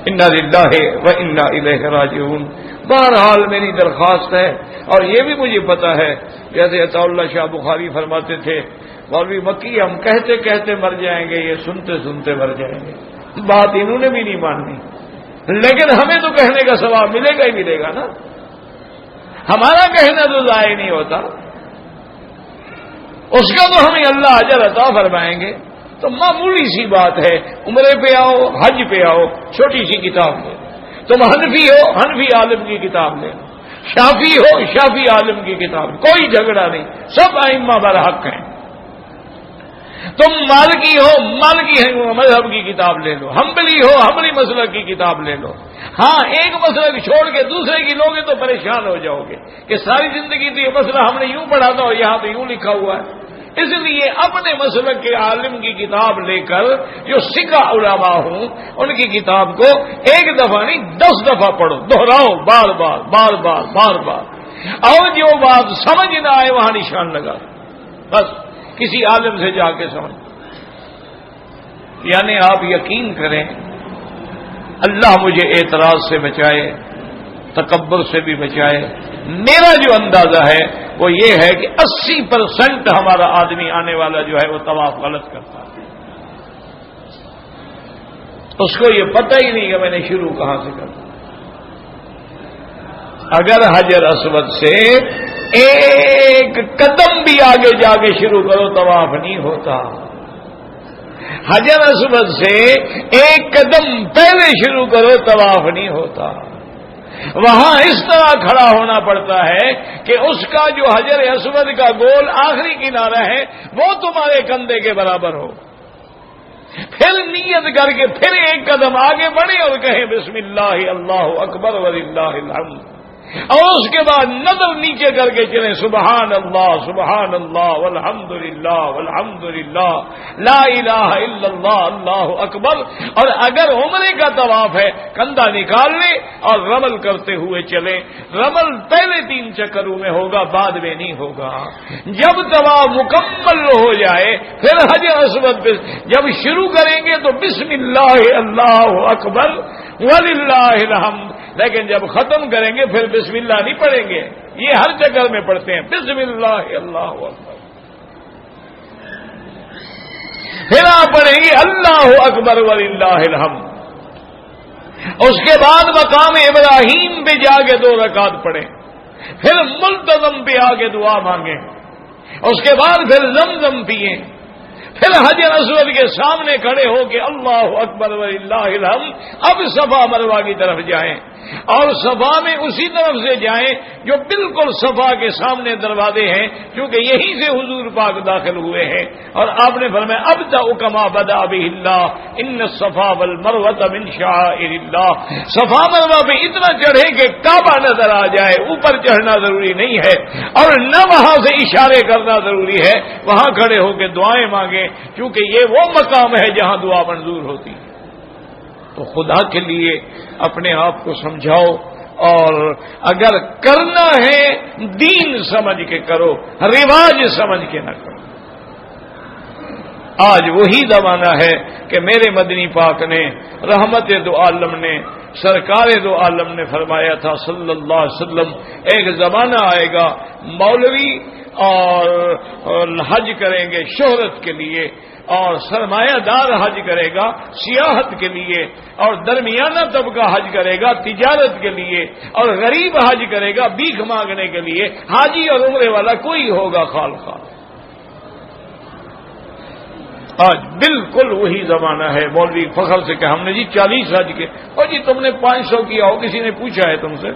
انا للہ و انا الیہ راجعون۔ بہرحال میری درخواست ہے، اور یہ بھی مجھے پتا ہے، جیسے عطا اللہ شاہ بخاری فرماتے تھے، مولوی مکی ہم کہتے کہتے مر جائیں گے، یہ سنتے سنتے مر جائیں گے۔ بات انہوں نے بھی نہیں ماننی، لیکن ہمیں تو کہنے کا ثواب ملے گا ہی ملے گا نا، ہمارا کہنا تو ضائع نہیں ہوتا، اس کا تو ہمیں اللہ اجر عطا فرمائیں گے۔ تو معمولی سی بات ہے، عمرے پہ آؤ، حج پہ آؤ، چھوٹی سی کتاب لے لو۔ تم حنفی ہو، حنفی عالم کی کتاب لے لو، شافی ہو، شافی عالم کی کتاب، کوئی جھگڑا نہیں، سب ائمہ برحق ہیں۔ تم مالکی ہو، مالکی مذہب کی کتاب لے لو، حنبلی ہو، حنبلی مسلک کی کتاب لے لو۔ ہاں ایک مسلک چھوڑ کے دوسرے کی لوگے تو پریشان ہو جاؤ گے کہ ساری زندگی تو یہ مسئلہ ہم نے یوں پڑھا تھا اور یہاں تو یوں لکھا ہوا ہے۔ اس لیے اپنے مسلک کے عالم کی کتاب لے کر جو سکھا علماء ہوں ان کی کتاب کو ایک دفعہ نہیں 10 دفعہ پڑھو، دہراؤ، بار بار بار بار بار بار، اور جو بات سمجھ نہ آئے وہاں نشان لگا، بس کسی عالم سے جا کے سمجھ۔ یعنی آپ یقین کریں، اللہ مجھے اعتراض سے بچائے، تکبر سے بھی بچائے۔ میرا جو اندازہ ہے وہ یہ ہے کہ 80% ہمارا آدمی آنے والا جو ہے وہ طواف غلط کرتا ہے، اس کو یہ پتہ ہی نہیں کہ میں نے شروع کہاں سے کرنا۔ اگر حجر اسود سے ایک قدم بھی آگے جا کے شروع کرو طواف نہیں ہوتا، حجر اسود سے ایک قدم پہلے شروع کرو طواف نہیں ہوتا۔ وہاں اس طرح کھڑا ہونا پڑتا ہے کہ اس کا جو حجر اسود کا گول آخری کنارہ ہے وہ تمہارے کندھے کے برابر ہو، پھر نیت کر کے پھر ایک قدم آگے بڑھے اور کہیں بسم اللہ اللہ اکبر وللہ الحمد، اور اس کے بعد نظر نیچے کر کے چلیں سبحان اللہ والحمد للہ والحمد للہ لا الہ الا اللہ اللہ اکبر۔ اور اگر عمرے کا طواف ہے کندھا نکال لیں اور رمل کرتے ہوئے چلیں، رمل پہلے 3 چکروں میں ہوگا، بعد میں نہیں ہوگا۔ جب طواف مکمل ہو جائے پھر حجر اسود پہ جب شروع کریں گے تو بسم اللہ اللہ اکبر وللہ الحمد، لیکن جب ختم کریں گے پھر بسم اللہ نہیں پڑھیں گے، یہ ہر جگہ میں پڑھتے ہیں بسم اللہ اللہ اکبر، پھر آپ پڑھیں گے اللہ اکبر وللہ الحمد۔ اس کے بعد مقام ابراہیم پہ جا کے 2 رکعت پڑھیں، پھر ملتزم پہ آ کے دعا مانگیں، اس کے بعد پھر زمزم پئیں، پھر حجر اسود کے سامنے کھڑے ہو کے اللہ اکبر وللہ الحمد۔ اب صفا مروہ کی طرف جائیں اور صفا میں اسی طرف سے جائیں جو بالکل صفا کے سامنے دروازے ہیں، کیونکہ یہیں سے حضور پاک داخل ہوئے ہیں، اور آپ نے فرمایا ابدأ کما بدأ بہ اللہ ان الصفا والمروۃ من شعائر اللہ۔ صفا مروہ پہ اتنا چڑھے کہ کعبہ نظر آ جائے، اوپر چڑھنا ضروری نہیں ہے اور نہ وہاں سے اشارے کرنا ضروری ہے، وہاں کھڑے ہو کے دعائیں مانگیں، کیونکہ یہ وہ مقام ہے جہاں دعا منظور ہوتی ہے۔ تو خدا کے لیے اپنے آپ کو سمجھاؤ، اور اگر کرنا ہے دین سمجھ کے کرو، رواج سمجھ کے نہ کرو۔ آج وہی زمانہ ہے کہ میرے مدنی پاک نے رحمت دو عالم نے سرکار دو عالم نے فرمایا تھا صلی اللہ علیہ وسلم، ایک زمانہ آئے گا مولوی اور حج کریں گے شہرت کے لیے، اور سرمایہ دار حج کرے گا سیاحت کے لیے، اور درمیانہ طبقہ حج کرے گا تجارت کے لیے، اور غریب حج کرے گا بھیک مانگنے کے لیے۔ حاجی اور عمرے والا کوئی ہوگا خالخواہ۔ آج بالکل وہی زمانہ ہے۔ مولوی فخر سے کہ ہم نے جی 40 حج کے، اور جی تم نے 500 کیا ہو، کسی نے پوچھا ہے تم سے؟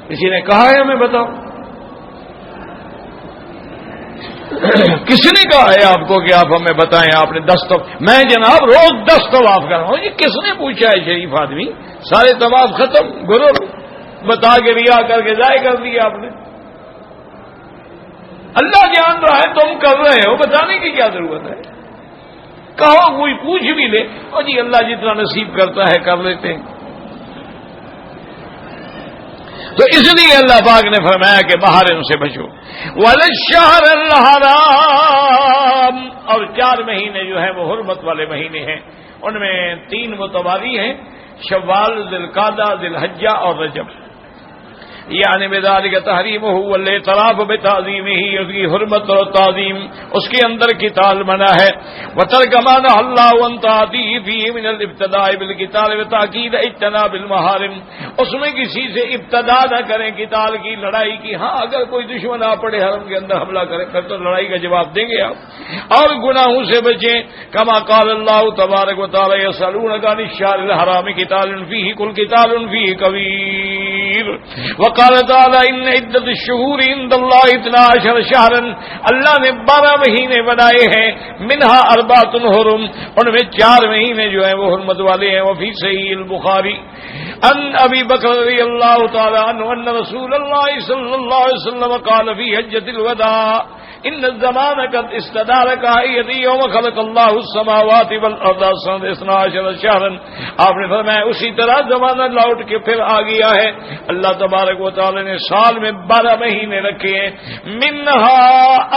کسی نے کہا ہے ہمیں بتاؤ؟ کس نے کہا ہے آپ کو کہ آپ ہمیں بتائیں آپ نے 10 طواف؟ میں جناب روز 10 طواف کر رہا ہوں۔ یہ کس نے پوچھا ہے شریف آدمی؟ سارے طواف ختم، گرو بتا کے ریا کر کے ضائع کر دیا آپ نے۔ اللہ جان رہا ہے تم کر رہے ہو، بتانے کی کیا ضرورت ہے؟ کہو کوئی پوچھ بھی لے، اور جی اللہ جتنا نصیب کرتا ہے کر لیتے ہیں۔ تو اس لیے اللہ پاک نے فرمایا کہ محارم سے بچو، وَلَلشَّهْرِ الْحَرَامِ، اور 4 مہینے جو ہیں وہ حرمت والے مہینے ہیں، ان میں 3 متوالی ہیں، شوال، ذی القعدہ، ذی الحجہ اور رجب۔ یعنی بذالک تحریمہ والاعتراف بتعظیمہ، اس کی حرمت اور تعظیم اس کے اندر قتال منع ہے. وترک ما نهى الله عن تعظیمہ فیہ من الابتداء بالقتال وتاکید اجتناب المحارم، اس میں کسی سے ابتدا نہ کریں قتال کی، لڑائی کی. ہاں اگر کوئی دشمن آ پڑے حرم کے اندر حملہ کرے پھر تو لڑائی کا جواب دیں گے آپ، اور گناہوں سے بچیں. کما قال اللہ تبارک و تعالی یسألونک عن الشہر الحرام قتال فیہ قل قتال فیہ کبیر. وقال تعالی ان عدۃ الشہور عند اللہ 12 شہرا، اللہ نے 12 مہینے بنائے ہیں، منہا اربعۃ حرم، ان میں 4 مہینے جو ہیں وہ حرمت والے ہیں. وفی صحیح البخاری ان ابی بکر رضی اللہ تعالی عنہ ان رسول اللہ صلی اللہ علیہ وسلم قال فی حجۃ الوداع ان الزمان قد استدار كهيئته يوم خلق الله السماوات والارض 12 شهرا. آپ نے فرمایا اسی طرح زمانہ لوٹ کے پھر آ گیا ہے. اللہ تبارک و تعالی نے سال میں 12 مہینے رکھے ہیں، منها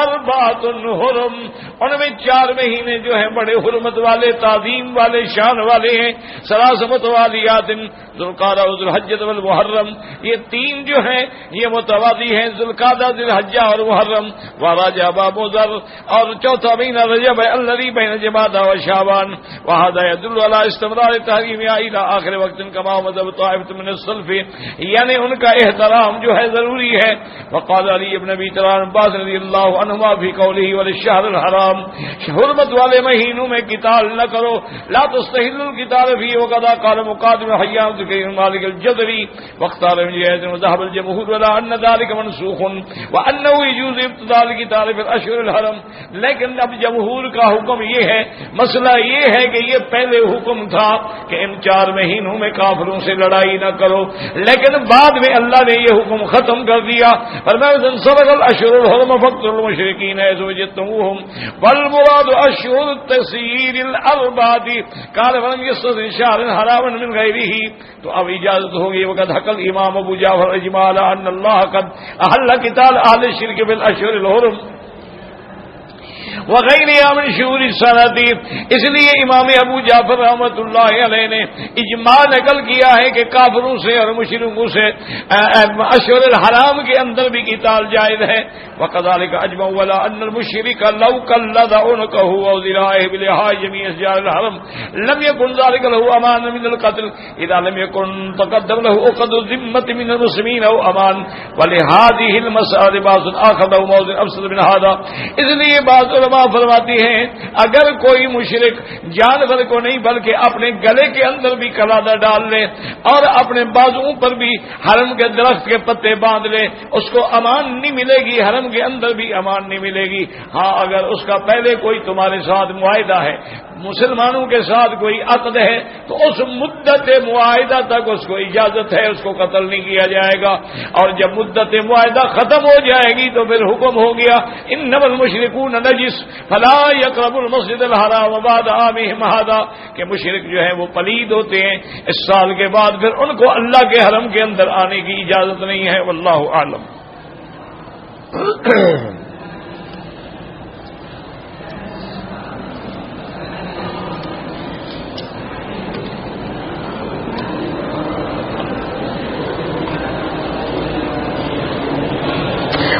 4 حرم، ان میں 4 مہینے جو ہیں بڑے حرمت والے، تعظیم والے، شان والے ہیں. 3 متوالیات ذوالقعدہ وذوالحجہ والمحرم، یہ 3 جو ہیں یہ متوازی ہیں، ذوالقعدہ، ذوالحجہ اور محرم. باب ذر، اور 4 مہینہ رجب ہے الذی بین جمادی و شعبان. وهذا يدل على استمرار تحریم الى آخر وقت كما مذهب طائفة من السلف، یعنی ان کا احترام جو ہے ضروری ہے. وقال علی ابن ابی طلحہ عباس رضی اللہ عنہما فی قوله وللشهر الحرام، حرمت والے مہینوں میں قتال نہ کرو، لا تستحلوا القتال فيه. وقد قال مقاتل حیان ذکر مالک الجدری واختار ابن جہیز وذهب الجمهور ولا ان ذلك منسوخ وانه يجوز ابتداء القتال اشہر الحرم. لیکن اب جمہور کا حکم یہ ہے، مسئلہ یہ ہے کہ یہ پہلے حکم تھا کہ ان 4 مہینوں میں کافروں سے لڑائی نہ کرو، لیکن بعد میں اللہ نے یہ حکم ختم کر دیا. فرمایا سبق الاشہر الحرم فاقتلوا المشرکین حیث وجدتموہم والمراد اشہر التسیر الاربعۃ. قال فلم يستثن شهر حراما من غیرہ، تو اب اجازت ہوگی. وقد حکى امام ابو جعفر اجماع ان اللہ قد احل قتال اہل الشرک بالاشہر الحرم وغیر من شہور السنۃ. اس لیے امام ابو جعفر رحمۃ اللہ علیہ نے اجماع نقل کیا ہے کہ کافروں سے اور مشرکوں سے اشہر الحرام کے اندر بھی قتال جائز ہے. وكذلك اجمعوا على ان المشرك لو قلد عنقه او ذراعه بلحاظ جميع اشجار الحرم لم يكن ذلك له امان من القتل اذا لم يكن تقدم له عقد الذمه من المسلمين او امان. ولهذه المسائل بعض اخر موضوع ابسط من هذا. اس لیے بعض علماء فرماتے ہیں اگر کوئی مشرک جانور کو نہیں بلکہ اپنے گلے کے اندر بھی قلادہ ڈال لے اور اپنے بازوؤں پر بھی حرم کے درخت کے پتے باندھ لے، اس کو امان نہیں ملے گی، حرم کے اندر بھی امان نہیں ملے گی. ہاں اگر اس کا پہلے کوئی تمہارے ساتھ معاہدہ ہے، مسلمانوں کے ساتھ کوئی عقد ہے، تو اس مدت معاہدہ تک اس کو اجازت ہے، اس کو قتل نہیں کیا جائے گا. اور جب مدت معاہدہ ختم ہو جائے گی تو پھر حکم ہو گیا انما المشرکون نجس فلا يقربوا المسجد الحرام بعد عامهم هذا، کہ مشرک جو ہیں وہ پلید ہوتے ہیں، اس سال کے بعد پھر ان کو اللہ کے حرم کے اندر آنے کی اجازت نہیں ہے. واللہ اعلم.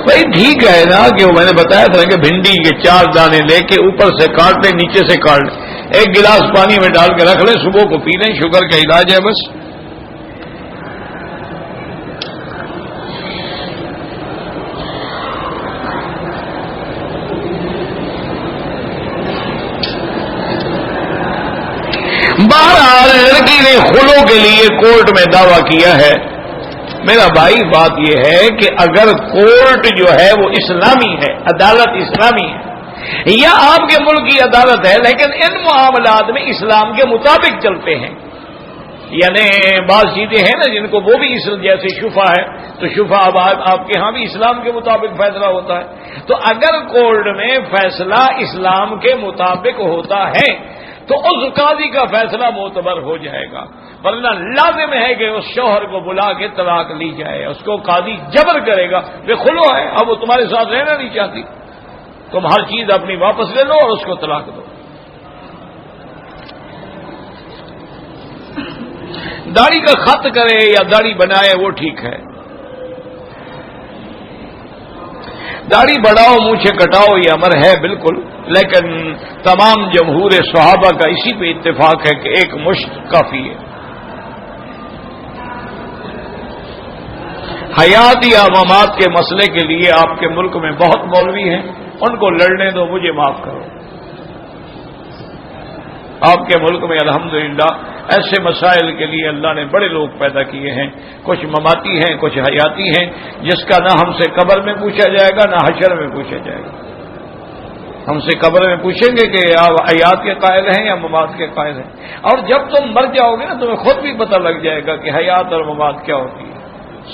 بھائی ٹھیک ہے نا کہ وہ میں نے بتایا تھا کہ بھنڈی کے 4 دانے لے کے اوپر سے کاٹ لیں، نیچے سے کاٹ لیں، 1 گلاس پانی میں ڈال کے رکھ لیں، صبح کو پی لیں، شوگر کا علاج ہے بس. بہرحال لڑکی نے خلو کے لیے کورٹ میں دعویٰ کیا ہے. میرا بھائی بات یہ ہے کہ اگر کورٹ جو ہے وہ اسلامی ہے، عدالت اسلامی ہے، یا آپ کے ملک کی عدالت ہے لیکن ان معاملات میں اسلام کے مطابق چلتے ہیں، یعنی بعض چیزیں ہیں نا جن کو وہ بھی جیسے شفا ہے تو شفا اب آپ کے ہاں بھی اسلام کے مطابق فیصلہ ہوتا ہے. تو اگر کورٹ میں فیصلہ اسلام کے مطابق ہوتا ہے تو اس قاضی کا فیصلہ معتبر ہو جائے گا، ورنہ لازم ہے کہ اس شوہر کو بلا کے طلاق لی جائے. اس کو قاضی جبر کرے گا، بے خلو ہے، اب وہ تمہارے ساتھ رہنا نہیں چاہتی، تم ہر چیز اپنی واپس لے لو اور اس کو طلاق دو. داڑھی کا خط کرے یا داڑھی بنائے وہ ٹھیک ہے، داڑھی بڑھاؤ مونچھیں کٹاؤ یہ امر ہے بالکل، لیکن تمام جمہور صحابہ کا اسی پہ اتفاق ہے کہ ایک مشت کافی ہے۔ حیات یا ممات کے مسئلے کے لیے آپ کے ملک میں بہت مولوی ہیں، ان کو لڑنے دو، مجھے معاف کرو۔ آپ کے ملک میں الحمدللہ ایسے مسائل کے لیے اللہ نے بڑے لوگ پیدا کیے ہیں، کچھ مماتی ہیں کچھ حیاتی ہیں، جس کا نہ ہم سے قبر میں پوچھا جائے گا نہ حشر میں پوچھا جائے گا۔ ہم سے قبر میں پوچھیں گے کہ آپ حیات کے قائل ہیں یا ممات کے قائل ہیں، اور جب تم مر جاؤ گے نا تمہیں خود بھی پتہ لگ جائے گا کہ حیات اور ممات کیا ہوتی ہے،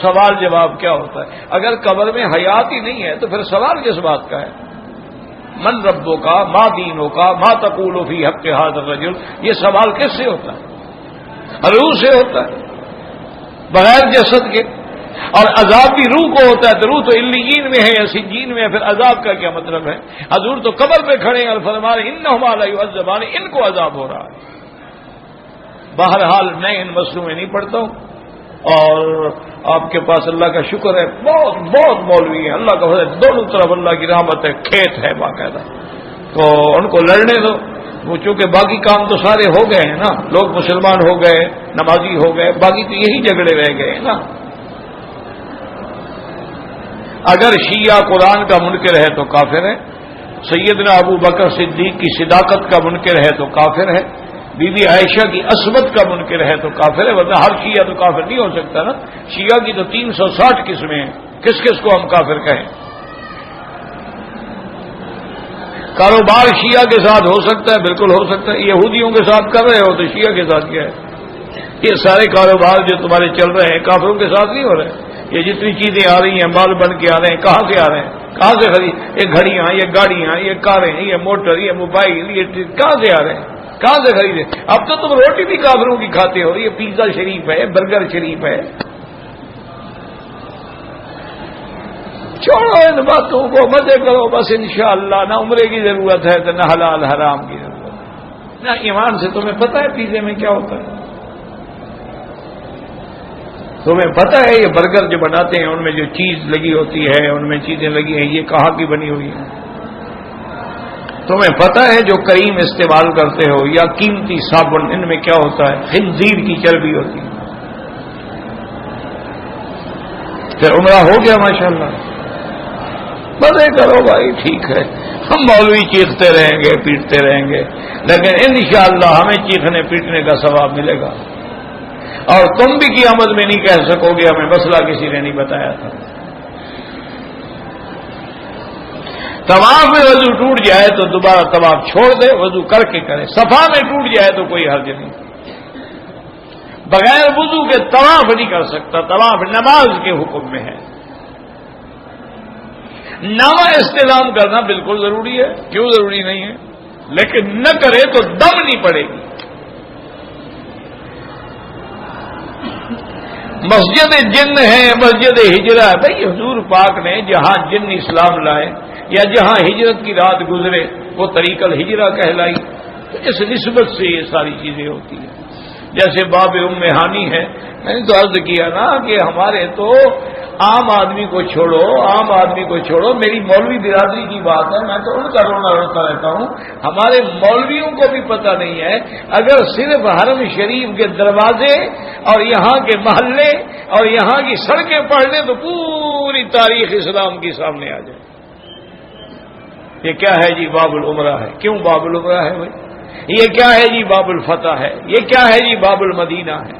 سوال جواب کیا ہوتا ہے۔ اگر قبر میں حیات ہی نہیں ہے تو پھر سوال کس بات کا ہے؟ من ربوں کا، ما دینوں کا، ما تقول فی حق ھذا الرجل، یہ سوال کس سے ہوتا ہے؟ روح سے ہوتا ہے بغیر جسد کے، اور عذاب بھی روح کو ہوتا ہے، تو روح تو علیین میں ہے یا سجین میں ہے، پھر عذاب کا کیا مطلب ہے؟ حضور تو قبر پہ کھڑے ہیں اور فرما رہے انہما لا یعذبان، ان کو عذاب ہو رہا ہے۔ بہرحال میں ان مسئلوں میں نہیں پڑھتا ہوں، اور آپ کے پاس اللہ کا شکر ہے بہت بہت مولوی ہیں، اللہ کا فضل ہے، دونوں طرف اللہ کی رحمت ہے، کھیت ہے باقاعدہ، تو ان کو لڑنے دو، وہ چونکہ باقی کام تو سارے ہو گئے ہیں نا، لوگ مسلمان ہو گئے، نمازی ہو گئے، باقی تو یہی جھگڑے رہ گئے ہیں نا۔ اگر شیعہ قرآن کا منکر ہے تو کافر ہے، سیدنا ابو بکر صدیق کی صداقت کا منکر ہے تو کافر ہے، بی بی عائشہ کی عصمت کا منکر ہے تو کافر ہے، ورنہ ہر شیعہ تو کافر نہیں ہو سکتا نا، شیعہ کی تو 360 قسمیں ہیں، کس کس کو ہم کافر کہیں؟ کاروبار شیعہ کے ساتھ ہو سکتا ہے، بالکل ہو سکتا ہے، یہودیوں کے ساتھ کر رہے ہو تو شیعہ کے ساتھ کیا ہے؟ یہ سارے کاروبار جو تمہارے چل رہے ہیں کافروں کے ساتھ نہیں ہو رہے ہیں، یہ جتنی چیزیں آ رہی ہیں مال بن کے آ رہے ہیں، کہاں سے آ رہے ہیں؟ کہاں سے خرید؟ یہ گھڑیاں، یہ گاڑیاں، یہ کاریں، یہ موٹر، یہ موبائل، یہ کہاں سے آ رہے ہیں؟ کہاں سے خریدے؟ اب تو تم روٹی بھی کافروں کی کھاتے ہو، یہ پیزا شریف ہے، برگر شریف ہے۔ چھوڑو ان باتوں کو، مزے کرو بس، انشاءاللہ نہ عمرے کی ضرورت ہے تو نہ حلال حرام کی ضرورت ہے، نہ ایمان سے۔ تمہیں پتہ ہے پیزے میں کیا ہوتا ہے؟ تمہیں پتہ ہے یہ برگر جو بناتے ہیں ان میں جو چیز لگی ہوتی ہے، ان میں چیزیں لگی ہیں، یہ کہاں کی بنی ہوئی ہیں؟ تمہیں پتہ ہے جو کریم استعمال کرتے ہو یا قیمتی صابن، ان میں کیا ہوتا ہے؟ خنزیر کی چربی ہوتی ہے۔ پھر عمرہ ہو گیا ماشاءاللہ، مزے کرو بھائی، ٹھیک ہے، ہم مولوی چیختے رہیں گے پیٹتے رہیں گے، لیکن انشاءاللہ ہمیں چیخنے پیٹنے کا ثواب ملے گا، اور تم بھی قیامت میں نہیں کہہ سکو گے ہمیں مسئلہ کسی نے نہیں بتایا تھا۔ طواف میں وضو ٹوٹ جائے تو دوبارہ طواف چھوڑ دے، وضو کر کے کرے، صفا میں ٹوٹ جائے تو کوئی حرج نہیں، بغیر وضو کے طواف نہیں کر سکتا، طواف نماز کے حکم میں ہے۔ نامہ استلام کرنا بالکل ضروری ہے، کیوں ضروری نہیں ہے؟ لیکن نہ کرے تو دم نہیں پڑے گی۔ مسجد جن ہے، مسجد ہجرہ ہے، بھائی حضور پاک نے جہاں جن اسلام لائے یا جہاں ہجرت کی رات گزرے وہ طریق الہجرہ کہلائی، تو اس نسبت سے یہ ساری چیزیں ہوتی ہیں۔ جیسے باب ام ہانی ہے، میں نے تو عرض کیا نا کہ ہمارے تو عام آدمی کو چھوڑو، عام آدمی کو چھوڑو، میری مولوی برادری کی بات ہے، میں تو ان کا رونا روتا رہتا ہوں، ہمارے مولویوں کو بھی پتہ نہیں ہے، اگر صرف حرم شریف کے دروازے اور یہاں کے محلے اور یہاں کی سڑکیں پڑھ لیں تو پوری تاریخ اسلام کی سامنے آ جائے۔ یہ کیا ہے جی؟ باب العمرہ ہے۔ کیوں باب العمرہ ہے بھائی؟ یہ کیا ہے جی؟ باب الفتح ہے۔ یہ کیا ہے جی؟ باب المدینہ ہے۔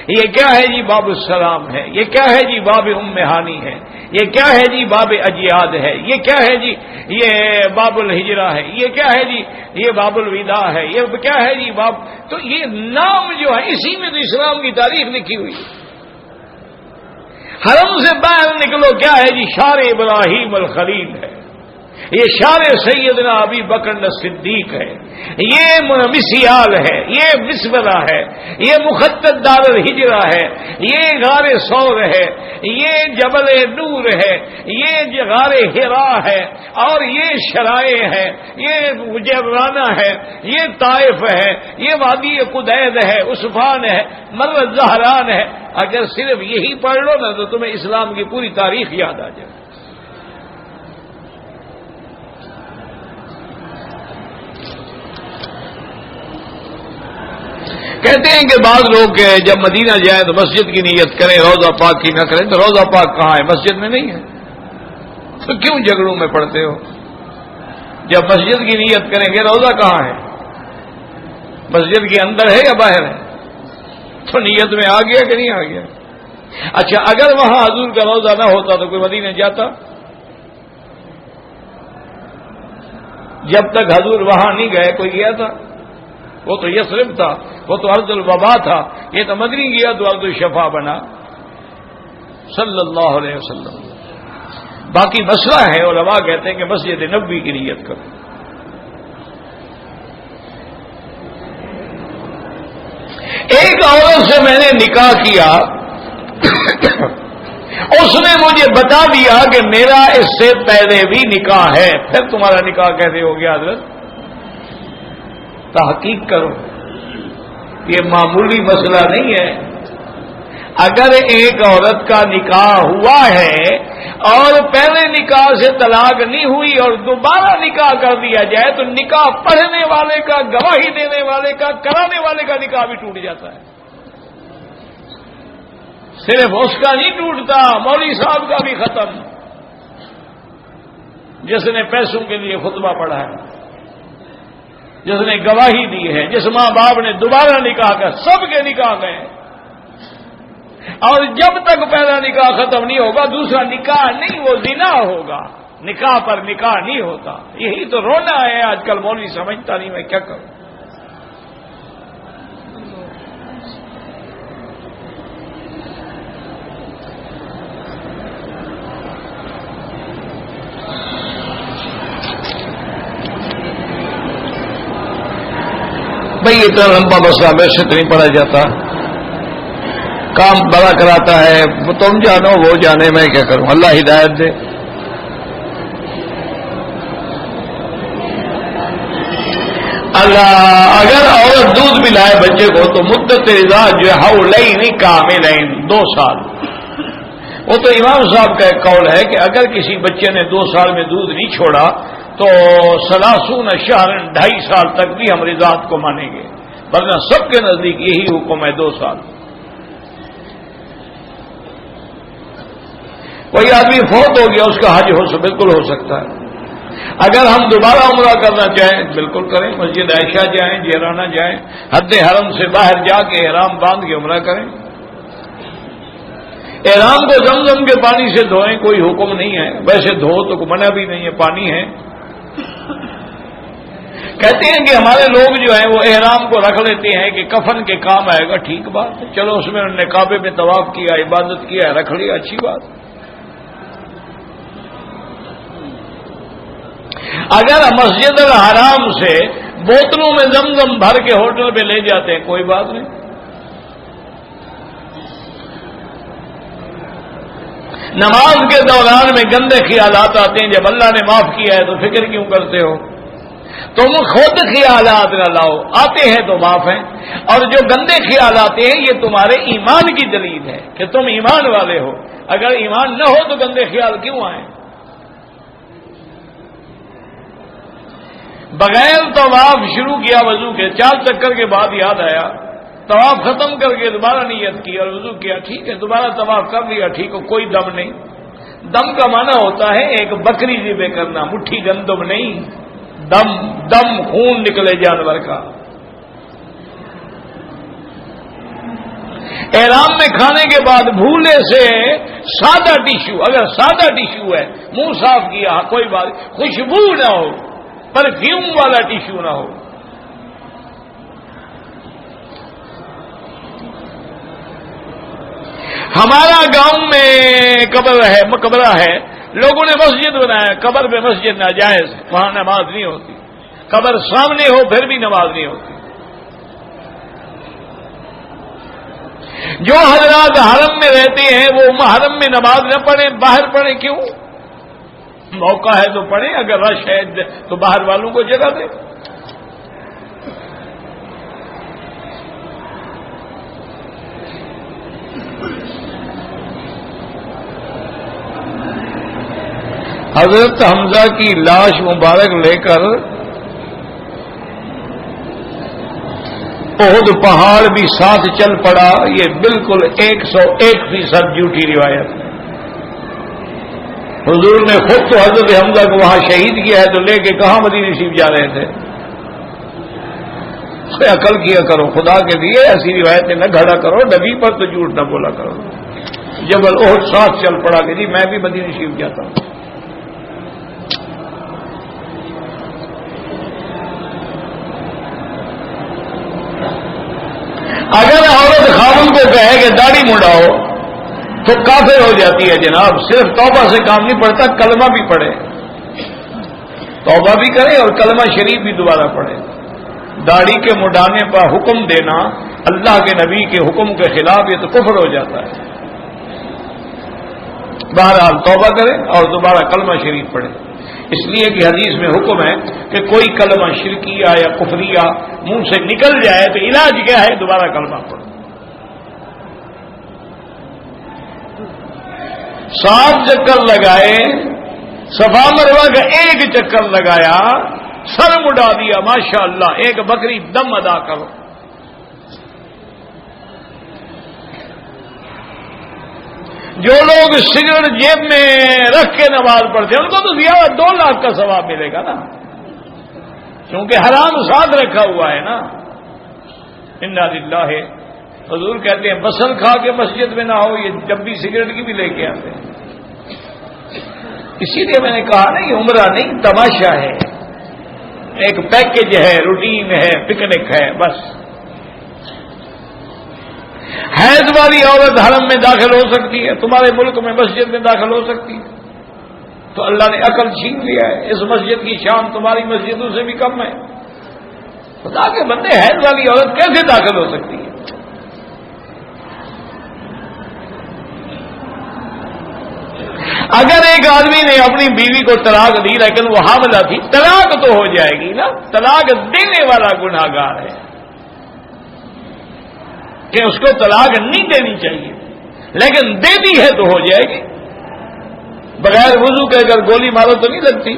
یہ کیا ہے جی؟ باب السلام ہے۔ یہ کیا ہے جی؟ باب ام ہانی ہے۔ یہ کیا ہے جی؟ باب اجیاد ہے۔ یہ کیا ہے جی؟ یہ باب الہجرہ ہے۔ یہ کیا ہے جی؟ یہ باب الوداع ہے۔ یہ کیا ہے جی؟ باب، تو یہ نام جو ہے اسی میں تو اسلام کی تاریخ لکھی ہوئی ہے۔ حرم سے باہر نکلو، کیا ہے جی؟ شار ابراہیم الخلیل ہے، یہ شار سیدنا ابی بکر صدیق ہے، یہ مسیال ہے، یہ مسورہ ہے، یہ مخطط دار الہجرہ ہے، یہ غار ثور ہے، یہ جبل نور ہے، یہ غار حرا ہے، اور یہ شرائع ہے، یہ مجرانہ ہے، یہ طائف ہے، یہ وادی قدید ہے، عصفان ہے، مر زہران ہے۔ اگر صرف یہی پڑھ لو نا تو تمہیں اسلام کی پوری تاریخ یاد آ جائے۔ کہتے ہیں کہ بعض لوگ جب مدینہ جائیں تو مسجد کی نیت کریں، روضہ پاک کی نہ کریں، تو روضہ پاک کہاں ہے؟ مسجد میں نہیں ہے، تو کیوں جھگڑوں میں پڑتے ہو؟ جب مسجد کی نیت کریں گے روضہ کہاں ہے؟ مسجد کے اندر ہے یا باہر ہے؟ تو نیت میں آ گیا کہ نہیں آ گیا؟ اچھا، اگر وہاں حضور کا روضہ نہ ہوتا تو کوئی مدینہ جاتا؟ جب تک حضور وہاں نہیں گئے کوئی گیا تھا؟ وہ تو یثرب تھا، وہ تو ارض الوبا تھا، یہ تو مدنی گیا تو ارض الشفا بنا صلی اللہ علیہ وسلم۔ باقی مسئلہ ہے، علماء کہتے ہیں کہ مسجد نبوی کی نیت کرو۔ ایک عورت سے میں نے نکاح کیا، اس نے مجھے بتا دیا کہ میرا اس سے پہلے بھی نکاح ہے، پھر تمہارا نکاح کیسے ہو گیا حضرت؟ تحقیق کرو، یہ معمولی مسئلہ نہیں ہے۔ اگر ایک عورت کا نکاح ہوا ہے اور پہلے نکاح سے طلاق نہیں ہوئی اور دوبارہ نکاح کر دیا جائے تو نکاح پڑھنے والے کا، گواہی دینے والے کا، کرانے والے کا نکاح بھی ٹوٹ جاتا ہے۔ صرف اس کا نہیں ٹوٹتا، مولوی صاحب کا بھی ختم، جس نے پیسوں کے لیے خطبہ پڑھا ہے، جس نے گواہی دی ہے، جس ماں باپ نے دوبارہ نکاح کا، سب کے نکاح گئے۔ اور جب تک پہلا نکاح ختم نہیں ہوگا دوسرا نکاح نہیں، وہ زنا ہوگا، نکاح پر نکاح نہیں ہوتا۔ یہی تو رونا ہے آج کل، مولوی سمجھتا نہیں، میں کیا کروں۔ بھائی اتنا لمبا مسئلہ ویسے تو نہیں پڑھا جاتا، کام بڑا کراتا ہے، تم جانو وہ جانے، میں کیا کروں، اللہ ہدایت دے۔ اللہ اگر عورت دودھ پلائے بچے کو تو مدت رضا جو ہے حولین کاملین، 2 سال۔ وہ تو امام صاحب کا ایک قول ہے کہ اگر کسی بچے نے 2 سال میں دودھ نہیں چھوڑا تو 30 شہر 2.5 سال تک بھی ہم رضاعت کو مانیں گے، ورنہ سب کے نزدیک یہی حکم ہے 2 سال۔ کوئی آدمی فوت ہو گیا، اس کا حج بالکل ہو سکتا ہے۔ اگر ہم دوبارہ عمرہ کرنا چاہیں بالکل کریں، مسجد عائشہ جائیں، جیرانہ جائیں، حد حرم سے باہر جا کے احرام باندھ کے عمرہ کریں۔ احرام کو زمزم کے پانی سے دھوئیں، کوئی حکم نہیں ہے، ویسے دھو تو منع بھی نہیں ہے، پانی ہے۔ کہتے ہیں کہ ہمارے لوگ جو ہیں وہ احرام کو رکھ لیتے ہیں کہ کفن کے کام آئے گا، ٹھیک بات ہے، چلو اس میں انہوں نے کعبے میں طواف کیا، عبادت کیا، رکھ لیا، اچھی بات۔ اگر مسجد الحرام سے بوتلوں میں زمزم بھر کے ہوٹل پہ لے جاتے ہیں کوئی بات نہیں۔ نماز کے دوران میں گندے خیالات آتے ہیں، جب اللہ نے معاف کیا ہے تو فکر کیوں کرتے ہو؟ تم خود خیالات نہ لاؤ، آتے ہیں تو معاف ہیں، اور جو گندے خیال آتے ہیں یہ تمہارے ایمان کی دلیل ہے کہ تم ایمان والے ہو۔ اگر ایمان نہ ہو تو گندے خیال کیوں آئیں؟ بغیر طواف شروع کیا وضو کے، 4 چکر کے بعد یاد آیا، طواف ختم کر کے دوبارہ نیت کی اور وضو کیا، ٹھیک ہے، دوبارہ طواف کر لیا، ٹھیک ہے، کوئی دم نہیں۔ دم کا معنی ہوتا ہے ایک بکری ذبح کرنا، مٹھی گندم نہیں، دم خون نکلے جانور کا۔ احرام میں کھانے کے بعد بھولے سے سادہ ٹیشو، اگر سادہ ٹیشو ہے، منہ صاف کیا کوئی بات، خوشبو نہ ہو، پرفیوم والا ٹیشو نہ ہو۔ ہمارا گاؤں میں مقبرہ ہے، لوگوں نے مسجد بنایا، قبر پہ مسجد ناجائز، وہاں نماز نہیں ہوتی، قبر سامنے ہو پھر بھی نماز نہیں ہوتی۔ جو حضرات حرم میں رہتے ہیں وہ حرم میں نماز نہ پڑھیں، باہر پڑھیں، کیوں؟ موقع ہے تو پڑھیں، اگر رش ہے تو باہر والوں کو جگہ دیں۔ حضرت حمزہ کی لاش مبارک لے کر احد پہاڑ بھی ساتھ چل پڑا، یہ بالکل 101% جھوٹی روایت ہے۔ حضور نے خود تو حضرت حمزہ کو وہاں شہید کیا ہے، تو لے کے کہاں مدینہ شریف جا رہے تھے؟ عقل کیا کرو، خدا کے لیے ایسی روایتیں نہ گھڑا کرو، نبی پر تو جھوٹ نہ بولا کرو۔ جبل احد ساتھ چل پڑا کہ جی میں بھی مدینہ شریف جاتا ہوں۔ اگر عورت خاوند کو کہے کہ داڑھی منڈاؤ تو کافر ہو جاتی ہے جناب۔ صرف توبہ سے کام نہیں پڑتا، کلمہ بھی پڑھے، توبہ بھی کرے اور کلمہ شریف بھی دوبارہ پڑھے۔ داڑھی کے منڈانے پر حکم دینا اللہ کے نبی کے حکم کے خلاف، یہ تو کفر ہو جاتا ہے۔ بہرحال توبہ کرے اور دوبارہ کلمہ شریف پڑھے، اس لیے کہ حدیث میں حکم ہے کہ کوئی کلمہ شرکیہ یا کفریہ منہ سے نکل جائے تو علاج کیا ہے؟ دوبارہ کلمہ پڑھو۔ 7 چکر لگائے، صفا مروہ کا 1 چکر لگایا، سر مڈا دیا، ماشاءاللہ، 1 بکری دم ادا کرو۔ جو لوگ سگریٹ جیب میں رکھ کے نماز پڑھتے ہیں ان کو تو زیادہ 2 لاکھ کا ثواب ملے گا نا، کیونکہ حرام ساتھ رکھا ہوا ہے نا۔ انا للہ، حضور کہتے ہیں بسل کھا کے مسجد میں نہ ہو، یہ ڈبی سگریٹ کی بھی لے کے آتے ہیں۔ اسی لیے میں نے کہا نا، یہ عمرہ نہیں تماشا ہے، ایک پیکج ہے، روٹین ہے، پکنک ہے، بس۔ حیض والی عورت حرم میں داخل ہو سکتی ہے، تمہارے ملک میں مسجد میں داخل ہو سکتی ہے، تو اللہ نے عقل چھین لیا ہے۔ اس مسجد کی شان تمہاری مسجدوں سے بھی کم ہے۔ خدا کے بندے، حیض والی عورت کیسے داخل ہو سکتی ہے؟ اگر ایک آدمی نے اپنی بیوی کو طلاق دی لیکن وہ حاملہ تھی، طلاق تو ہو جائے گی نا۔ طلاق دینے والا گناہگار ہے کہ اس کو طلاق نہیں دینی چاہیے، لیکن دے دی ہے تو ہو جائے گی۔ بغیر وضو کے اگر گولی مارو تو نہیں لگتی،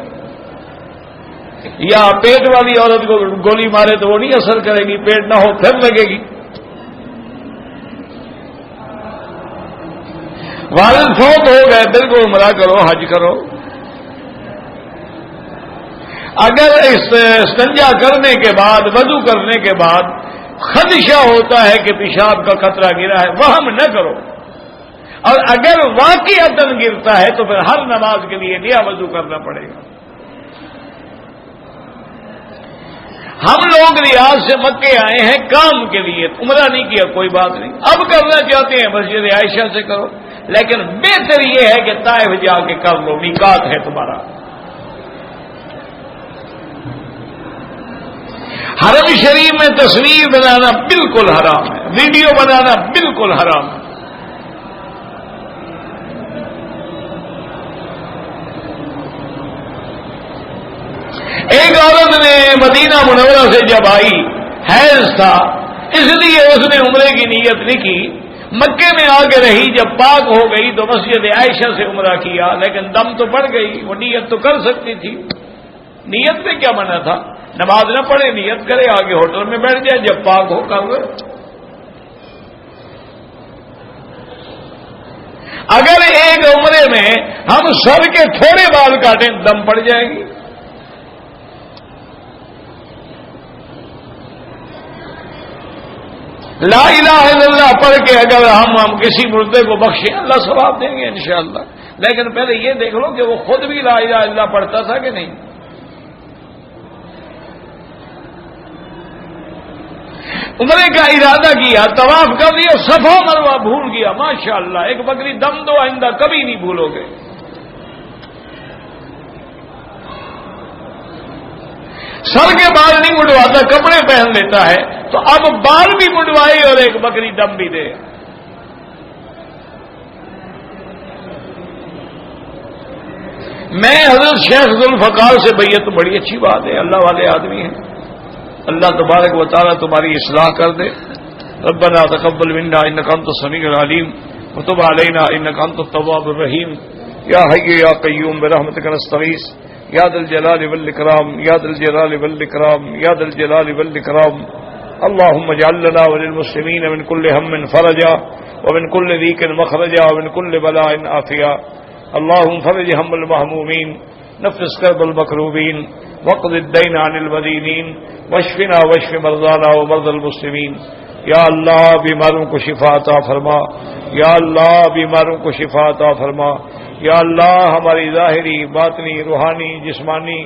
یا پیٹ والی عورت کو گولی مارے تو وہ نہیں اثر کرے گی، پیٹ نہ ہو پھر لگے گی۔ والد فوت ہو گئے، بالکل عمرہ کرو، حج کرو۔ اگر استنجا کرنے کے بعد، وضو کرنے کے بعد خدشہ ہوتا ہے کہ پیشاب کا قطرہ گرا ہے، وہم نہ کرو، اور اگر واقعتاً گرتا ہے تو پھر ہر نماز کے لیے نیا وضو کرنا پڑے گا۔ ہم لوگ ریاض سے مکے آئے ہیں کام کے لیے، عمرہ نہیں کیا، کوئی بات نہیں، اب کرنا چاہتے ہیں مسجد عائشہ سے کرو، لیکن بہتر یہ ہے کہ طائف جا کے کر لو، میقات ہے تمہارا۔ حرم شریف میں تصویر بنانا بالکل حرام ہے، ویڈیو بنانا بالکل حرام ہے۔ ایک عورت نے مدینہ منورہ سے جب آئی، حیض تھا، اس لیے اس نے عمرے کی نیت نہیں کی، مکے میں آ کے رہی، جب پاک ہو گئی تو مسجد عائشہ سے عمرہ کیا، لیکن دم تو پڑ گئی، وہ نیت تو کر سکتی تھی۔ نیت میں کیا منع تھا؟ نماز نہ پڑھے، نیت کرے، آگے ہوٹل میں بیٹھ جائے، جب پاک ہو کر گئے۔ اگر ایک عمرے میں ہم سر کے تھوڑے بال کاٹیں دم پڑ جائے گی۔ لا الہ الا اللہ پڑھ کے اگر ہم کسی مردے کو بخشیں، اللہ ثواب دیں گے انشاءاللہ، لیکن پہلے یہ دیکھ لو کہ وہ خود بھی لا الہ الا اللہ پڑھتا تھا کہ نہیں۔ عمرے کا ارادہ کیا، طواف کر لیا، صفا مروہ بھول گیا، ماشاءاللہ، 1 بکری دم دو، آئندہ کبھی نہیں بھولو گے۔ سر کے بال نہیں مڈواتا، کپڑے پہن لیتا ہے، تو اب بال بھی مڈوائے اور 1 بکری دم بھی دے۔ میں حضرت شیخ ذوالفقار سے بیعت، بڑی اچھی بات ہے، اللہ والے آدمی ہیں، اللہ تبارک و تعالی تمہاری اصلاح کر دے۔ ربنا تقبل منا انک انت السمیع العلیم وتب علینا انک انت التواب الرحیم یا حی یا قیوم برحمتک نستغیث یا ذا الجلال والاکرام یا ذا الجلال والاکرام یا ذا الجلال والاکرام اللهم اجعل لنا وللمسلمين من كل هم فرجا ومن كل ضيق مخرجا ومن كل بلاء عافيا. اللهم فرج هم المهمومين، نفس كرب المكروبين، واقض الدين عن المدينين، واشفنا واشف مرضانا ومرضى المسلمين. یا اللہ بیماروں کو شفا عطا فرما، یا اللہ بیماروں کو شفا عطا فرما. یا اللہ ہماری ظاہری، باطنی، روحانی، جسمانی،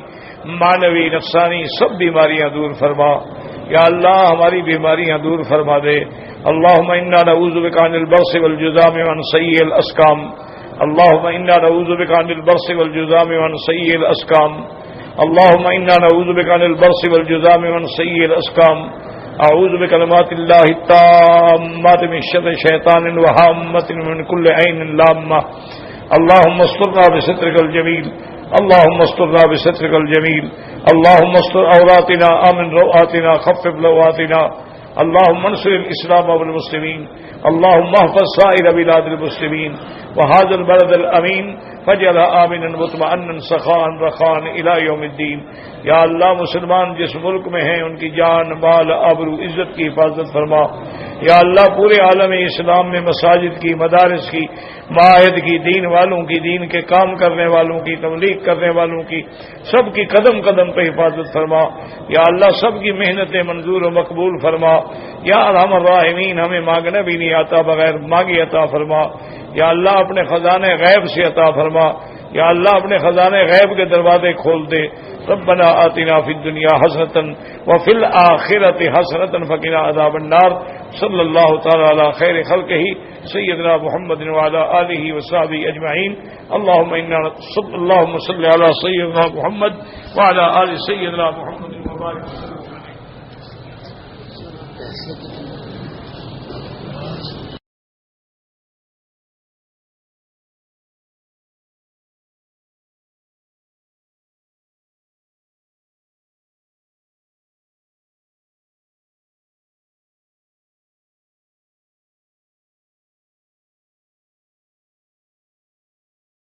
معنوی، نفسانی سب بیماریاں دور فرما. یا اللہ ہماری بیماریاں دور فرما دے. اللہم انا نعوذ بک عن البرص والجذام وعن سیء الاسقام. اللہم انا نعوذ بک عن البرص والجذام وعن سیء الاسقام. اللہم انا نعوذ بک عن البرص والجذام وعن سیء الاسقام. اعوذ بکلمات اللہ التامات من شر شیطان وہامۃ من کل عین لامہ. اللہم استرنا بسترک الجمیل، اللہم استرنا بسترک الجمیل. اللہم استر عوراتنا، آمن روآتنا، خفف لواتنا. اللہم انصر الاسلام والمسلمین. اللہم احفظ سائر بلاد المسلمین وهذا البلد الامین فاجعلها آمنا مطمئنا سخاء رخاء الى یوم الدین. یا اللہ مسلمان جس ملک میں ہیں ان کی جان، مال، آبرو، عزت کی حفاظت فرما. یا اللہ پورے عالم اسلام میں مساجد کی، مدارس کی، معاہد کی، دین والوں کی، دین کے کام کرنے والوں کی، تبلیغ کرنے والوں کی، سب کی قدم قدم پہ حفاظت فرما. یا اللہ سب کی محنتیں منظور و مقبول فرما. یا ارحم الراحمین ہمیں مانگنا بھی نہیں آتا، بغیر مانگے عطا فرما. یا اللہ اپنے خزانے غیب سے عطا فرما. یا اللہ اپنے خزانے غیب کے دروازے کھول دے. ربنا آتنا فی الدنیا حسنۃ وفی الآخرۃ حسنۃ وقنا عذاب النار. صلی اللہ تعالی علی خیر خلقہ سیدنا محمد وعلی آلہ وصحبہ اجمعین. اللہم صلی علی سیدنا محمد وعلی آل سیدنا محمد وبارک وسلم.